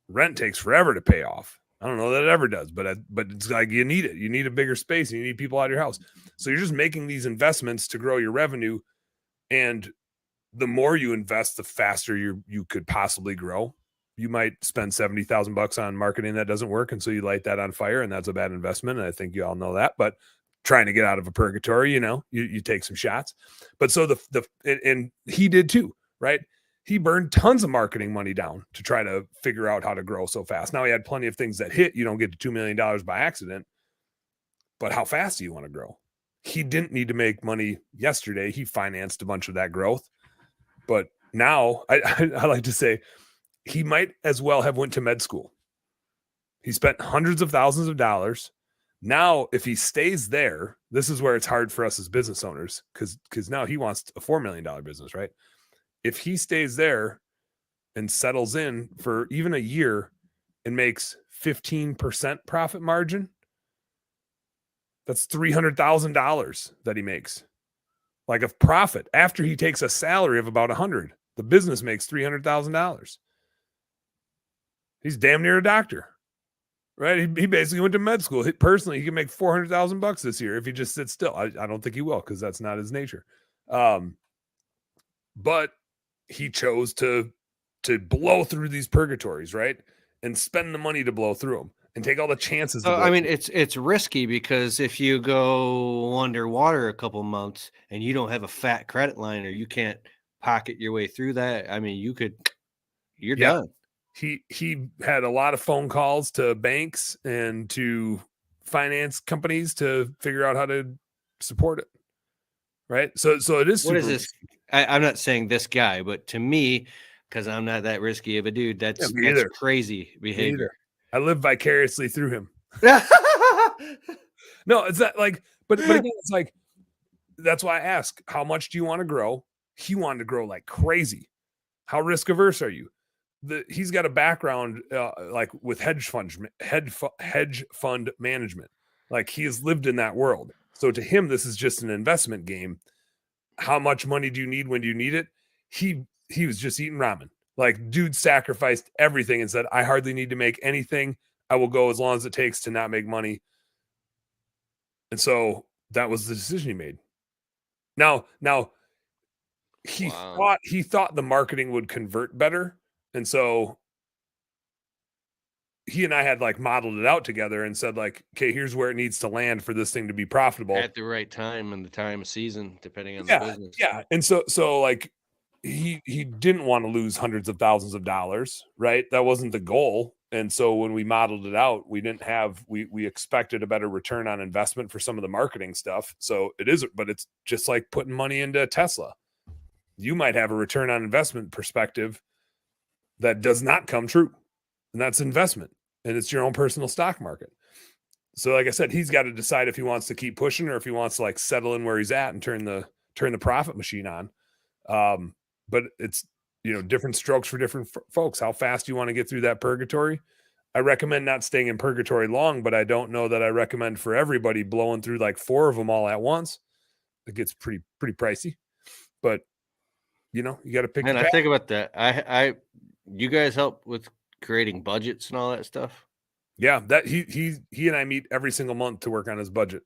Rent takes forever to pay off. I don't know that it ever does, but it's like you need it. You need a bigger space and you need people out of your house. So you're just making these investments to grow your revenue. And the more you invest, the faster you could possibly grow. You might spend $70,000 on marketing that doesn't work. And so you light that on fire, and that's a bad investment. And I think you all know that, but trying to get out of a purgatory, you take some shots. But so and he did too, right? He burned tons of marketing money down to try to figure out how to grow so fast. Now he had plenty of things that hit. You don't get to $2 million by accident, but how fast do you want to grow? He didn't need to make money yesterday. He financed a bunch of that growth. But now I like to say he might as well have went to med school. He spent hundreds of thousands of dollars. Now, if he stays there, this is where it's hard for us as business owners, because now he wants a $4 million business, right? If he stays there and settles in for even a year and makes 15% profit margin, that's $300,000 that he makes. Like, of profit after he takes a salary of about 100, the business makes $300,000. He's damn near a doctor, right? He basically went to med school. Personally, he can make $400,000 this year if he just sits still. I don't think he will, because that's not his nature. But he chose to blow through these purgatories, right? And spend the money to blow through them and take all the chances. I mean, it's risky, because if you go underwater a couple months and you don't have a fat credit line, or you can't pocket your way through that, I mean, you're done. He had a lot of phone calls to banks and to finance companies to figure out how to support it. Right. So it is. What is this? I'm not saying this guy, but to me, because I'm not that risky of a dude, that's crazy behavior. I live vicariously through him. No, it's not like, but again, it's like, that's why I ask, how much do you want to grow? He wanted to grow like crazy. How risk averse are you? He's got a background like with hedge fund management. Like, he has lived in that world. So to him, this is just an investment game. How much money do you need when do you need it? He was just eating ramen. Like, dude sacrificed everything and said, I hardly need to make anything. I will go as long as it takes to not make money. And so that was the decision he made. Now, he Wow. thought the marketing would convert better. And so he and I had like modeled it out together and said like, okay, here's where it needs to land for this thing to be profitable. At the right time and the time of season, depending on the Yeah, business. yeah. And so like he didn't want to lose hundreds of thousands of dollars, right? That wasn't the goal. And so when we modeled it out, we expected a better return on investment for some of the marketing stuff. So it is, but it's just like putting money into Tesla. You might have a return on investment perspective that does not come true. And that's investment. And it's your own personal stock market. So like I said, he's got to decide if he wants to keep pushing or if he wants to like settle in where he's at and turn the profit machine on. But it's, different strokes for different folks. How fast you want to get through that purgatory? I recommend not staying in purgatory long, but I don't know that I recommend for everybody blowing through like 4 of them all at once. It gets pretty pricey, but you got to pick Man, your I path. think about that. You guys help with creating budgets and all that stuff. Yeah, that he and I meet every single month to work on his budget.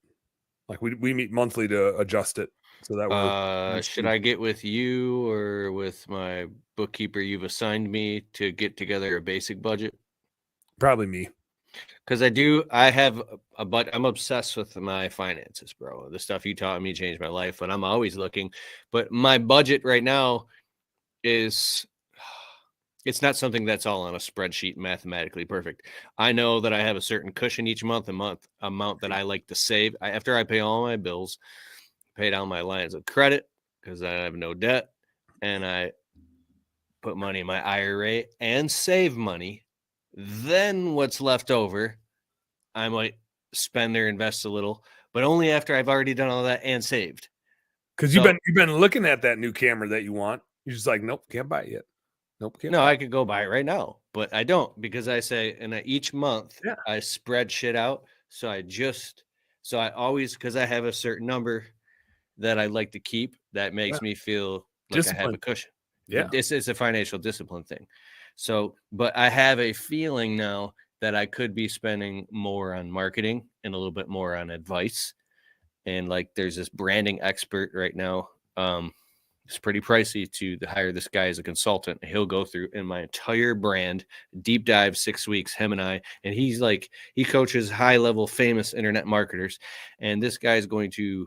Like we meet monthly to adjust it so that we're Should I get with you or with my bookkeeper you've assigned me to get together a basic budget? probably me. Because I have but I'm obsessed with my finances, bro. The stuff you taught me changed my life, and I'm always looking. But my budget right now is it's not something that's all on a spreadsheet mathematically perfect. I know that I have a certain cushion each month, amount that I like to save. After I pay all my bills, pay down my lines of credit because I have no debt, and I put money in my IRA and save money. Then what's left over, I might spend or invest a little, but only after I've already done all that and saved. Because So, you've been looking at that new camera that you want. You're just like, nope, can't buy it yet. Nope, can't no, buy I could go buy it right now, but I don't because I say, and each month Yeah. I spread shit out. So I always, because I have a certain number that I like to keep, that makes me feel like I have a Discipline. cushion. Yeah. But this is a financial discipline thing. So, but I have a feeling now that I could be spending more on marketing and a little bit more on advice. And like, there's this branding expert right now. It's pretty pricey to hire this guy as a consultant. He'll go through in my entire brand, deep dive 6 weeks, him and I, and he coaches high level famous internet marketers. And this guy is going to,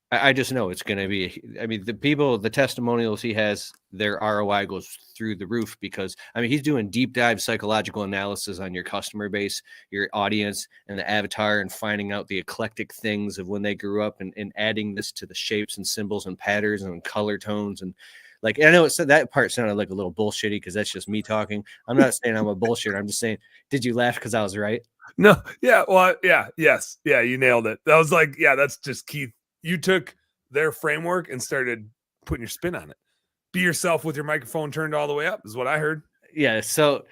I just know it's going to be, I mean, the testimonials he has, their ROI goes through the roof because, I mean, he's doing deep dive psychological analysis on your customer base, your audience, and the avatar, and finding out the eclectic things of when they grew up and adding this to the shapes and symbols and patterns and color tones. And like, I know that part sounded like a little bullshitty because that's just me talking. I'm not saying I'm a bullshitter. I'm just saying, did you laugh because I was right? No. Yeah. Well, yeah. Yes. Yeah. You nailed it. That was like, yeah, that's just Keith. You took their framework and started putting your spin on it. Be yourself with your microphone turned all the way up is what I heard. Yeah. And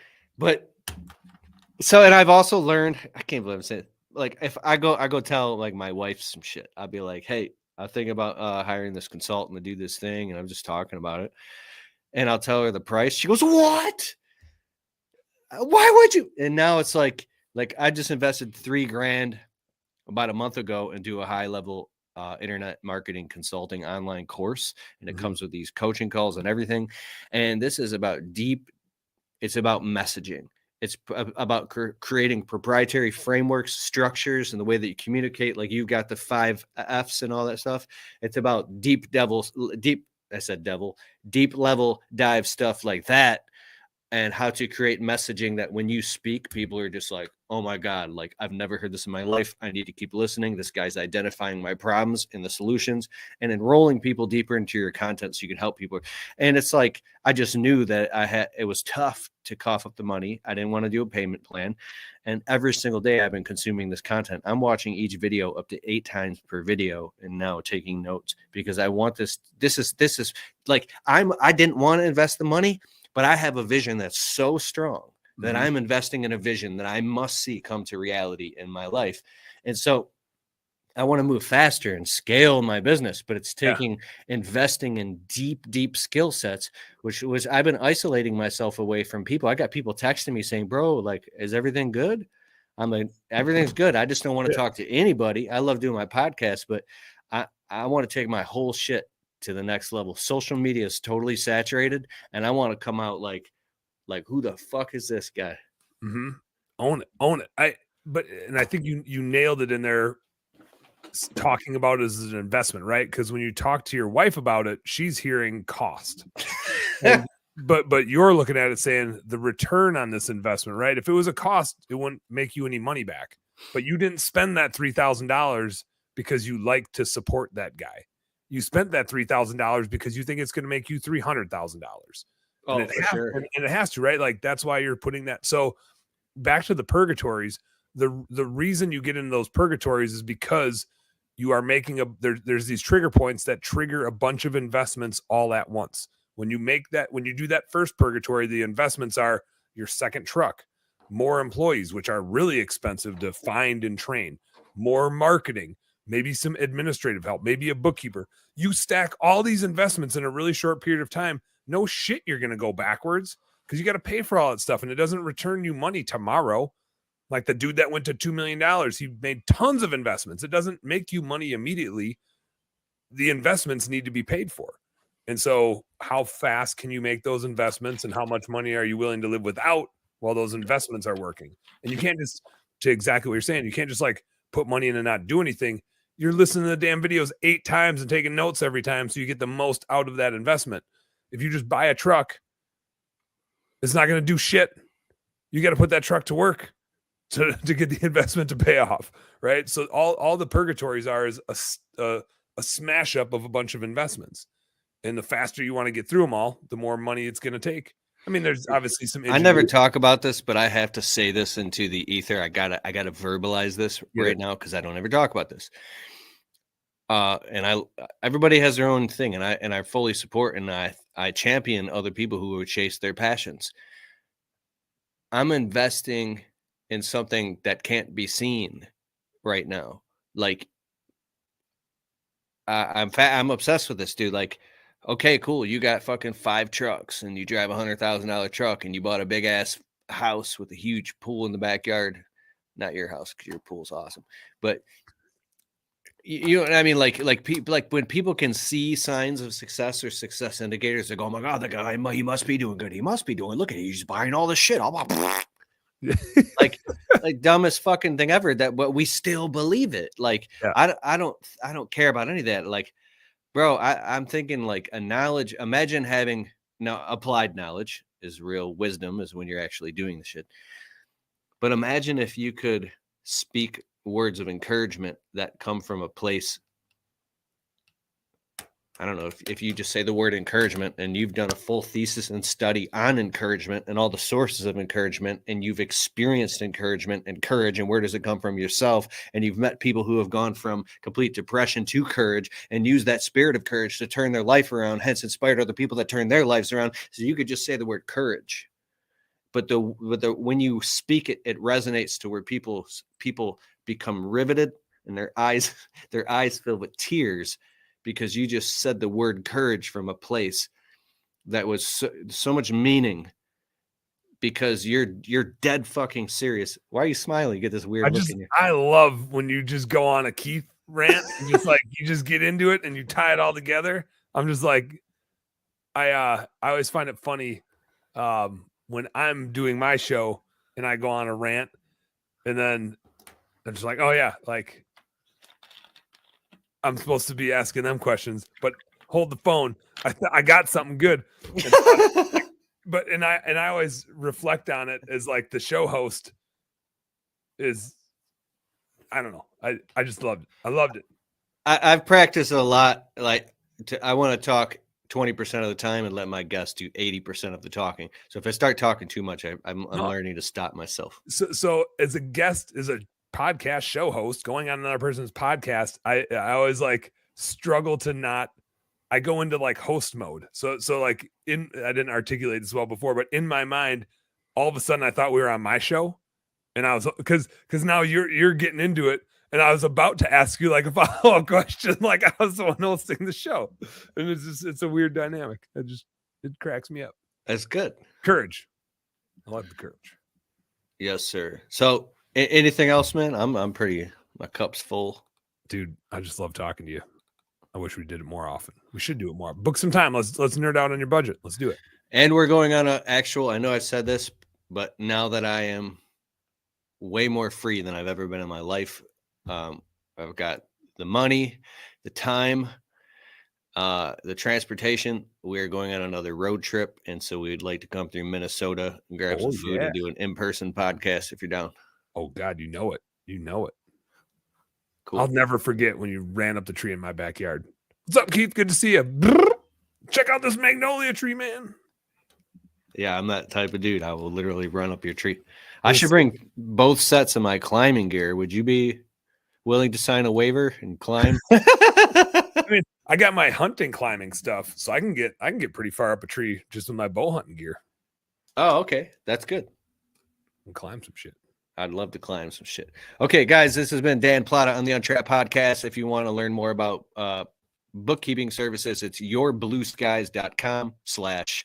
I've also learned, I can't believe I'm saying it, like if I go tell like my wife some shit, I'll be like, hey, I'm thinking about hiring this consultant to do this thing, and I'm just talking about it. And I'll tell her the price. She goes, what? Why would you? And now it's like I just invested $3,000 about a month ago into a high level internet marketing consulting online course. And it comes with these coaching calls and everything. And this is it's about messaging. It's about creating proprietary frameworks, structures, and the way that you communicate. Like you've got the 5 F's and all that stuff. It's about deep level dive stuff like that, and how to create messaging that when you speak, people are just like, oh my God, like I've never heard this in my life. I need to keep listening. This guy's identifying my problems and the solutions and enrolling people deeper into your content so you can help people. And it's like, I just knew that it was tough to cough up the money. I didn't want to do a payment plan. And every single day I've been consuming this content. I'm watching each video up to 8 times per video and now taking notes because I want this. This is like, I didn't want to invest the money, but I have a vision that's so strong that I'm investing in a vision that I must see come to reality in my life. And so I want to move faster and scale my business, but it's taking investing in deep skill sets, which I've been isolating myself away from people. I got people texting me saying, bro, like, is everything good? I'm like, everything's good. I just don't want to talk to anybody. I love doing my podcast, but I want to take my whole shit to the next level. Social media is totally saturated, and I want to come out like who the fuck is this guy? Mm-hmm. Own it. I think you nailed it in there, talking about it as an investment, right? Because when you talk to your wife about it, she's hearing cost. And, but you're looking at it saying the return on this investment, right? If it was a cost, it wouldn't make you any money back. But you didn't spend that $3,000 because you like to support that guy. You spent that $3,000 because you think it's going to make you $300,000. Oh, for sure. And it has to, right? Like that's why you're putting that. So back to the purgatories, the reason you get into those purgatories is because you are making there's these trigger points that trigger a bunch of investments all at once. When you do that first purgatory, the investments are your second truck, more employees, which are really expensive to find and train, more marketing, maybe some administrative help, maybe a bookkeeper. You stack all these investments in a really short period of time. No shit, you're going to go backwards because you got to pay for all that stuff, and it doesn't return you money tomorrow. Like the dude that went to $2 million, he made tons of investments. It doesn't make you money immediately. The investments need to be paid for. And so how fast can you make those investments, and how much money are you willing to live without while those investments are working? And you can't just, to exactly what you're saying, you can't just like put money in and not do anything. You're listening to the damn videos 8 times and taking notes every time so you get the most out of that investment. If you just buy a truck, it's not going to do shit. You got to put that truck to work to get the investment to pay off, right? So all the purgatories are is a smash up of a bunch of investments. And the faster you want to get through them all, the more money it's going to take. I mean, there's obviously some. I never talk about this, but I have to say this into the ether. I gotta verbalize this right now because I don't ever talk about this. And everybody has their own thing, and I fully support and I champion other people who chase their passions. I'm investing in something that can't be seen right now. Like I'm obsessed with this dude. Like, okay, cool. You got fucking 5 trucks and you drive $100,000 truck and you bought a big ass house with a huge pool in the backyard. Not your house, because your pool's awesome. But you know what I mean? Like people, like when people can see signs of success or success indicators, they go, "Oh my god, the guy, he must be doing good. He must be doing. Look at it, he's buying all this shit." like dumbest fucking thing ever. But we still believe it. Like yeah. I don't care about any of that. Like, bro, I'm thinking like a knowledge. Imagine having applied knowledge is real wisdom is when you're actually doing the shit. But imagine if you could speak words of encouragement that come from a place. I don't know if you just say the word encouragement and you've done a full thesis and study on encouragement and all the sources of encouragement, and you've experienced encouragement and courage, and where does it come from yourself? And you've met people who have gone from complete depression to courage and used that spirit of courage to turn their life around, hence inspired other people that turn their lives around. So you could just say the word courage. But when you speak it, it resonates to where people become riveted and their eyes fill with tears because you just said the word courage from a place that was so much meaning. Because you're dead fucking serious. Why are you smiling? You get this weird look in you. I love when you just go on a Keith rant and just like you just get into it and you tie it all together. I'm just like, I always find it funny. When I'm doing my show and I go on a rant and then they're just like, oh yeah, like I'm supposed to be asking them questions, but hold the phone. I got something good. But I always reflect on it as like the show host is, I don't know. I just loved it. I loved it. I've practiced a lot. Like I want to talk 20% of the time and let my guests do 80% of the talking. So if I start talking too much, I'm learning to stop myself. So as a guest, as a podcast show host going on another person's podcast, I always like struggle to not, I go into like host mode. So like I didn't articulate this well before, but in my mind, all of a sudden I thought we were on my show, and I was, because now you're getting into it. And I was about to ask you like a follow-up question, like I was the one hosting the show. And it's a weird dynamic. It cracks me up. That's good. Courage. I love the courage. Yes, sir. So anything else, man? I'm pretty, my cup's full. Dude, I just love talking to you. I wish we did it more often. We should do it more. Book some time. Let's nerd out on your budget. Let's do it. And we're going on an actual, I know I've said this, but now that I am way more free than I've ever been in my life, I've got the money, the time, the transportation. We're going on another road trip. And so we'd like to come through Minnesota and grab some food and do an in-person podcast if you're down. Oh, God, you know it. You know it. Cool. I'll never forget when you ran up the tree in my backyard. What's up, Keith? Good to see you. Check out this magnolia tree, man. Yeah, I'm that type of dude. I will literally run up your tree. I should bring both sets of my climbing gear. Would you be willing to sign a waiver and climb? I mean, I got my hunting climbing stuff, so I can get pretty far up a tree just with my bow hunting gear. Oh, okay. That's good. And climb some shit. I'd love to climb some shit. Okay, guys, this has been Dan Platta on the Untrapped Podcast. If you want to learn more about bookkeeping services, it's yourblueskies.com/Kalfas,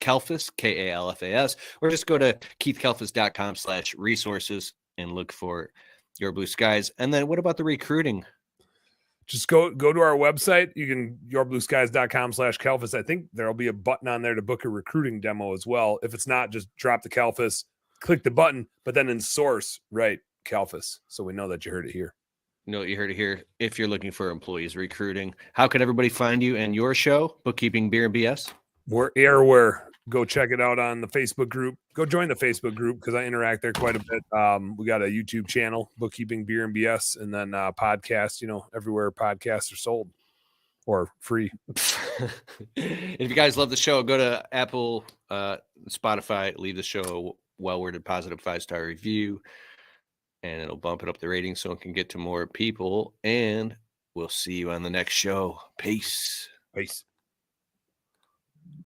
Kalfas, or just go to keithkalfas.com/resources and look for Your Blue Skies. And then what about the recruiting? Just go to our website. You can yourblueskies.com/Kalfas. I think there'll be a button on there to book a recruiting demo as well. If it's not, just drop the Kalfas, click the button, but then in source, write Kalfas. So we know that you heard it here. You know what you heard it here. If you're looking for employees recruiting, how can everybody find you and your show, Bookkeeping Beer and BS? We're everywhere. Go check it out on the Facebook group. Go join the Facebook group because I interact there quite a bit. We got a YouTube channel, Bookkeeping Beer and BS, and then podcasts, everywhere podcasts are sold or free. If you guys love the show, go to Apple, Spotify, leave the show a well-worded positive 5-star review, and it'll bump it up the rating so it can get to more people. And we'll see you on the next show. Peace. Peace.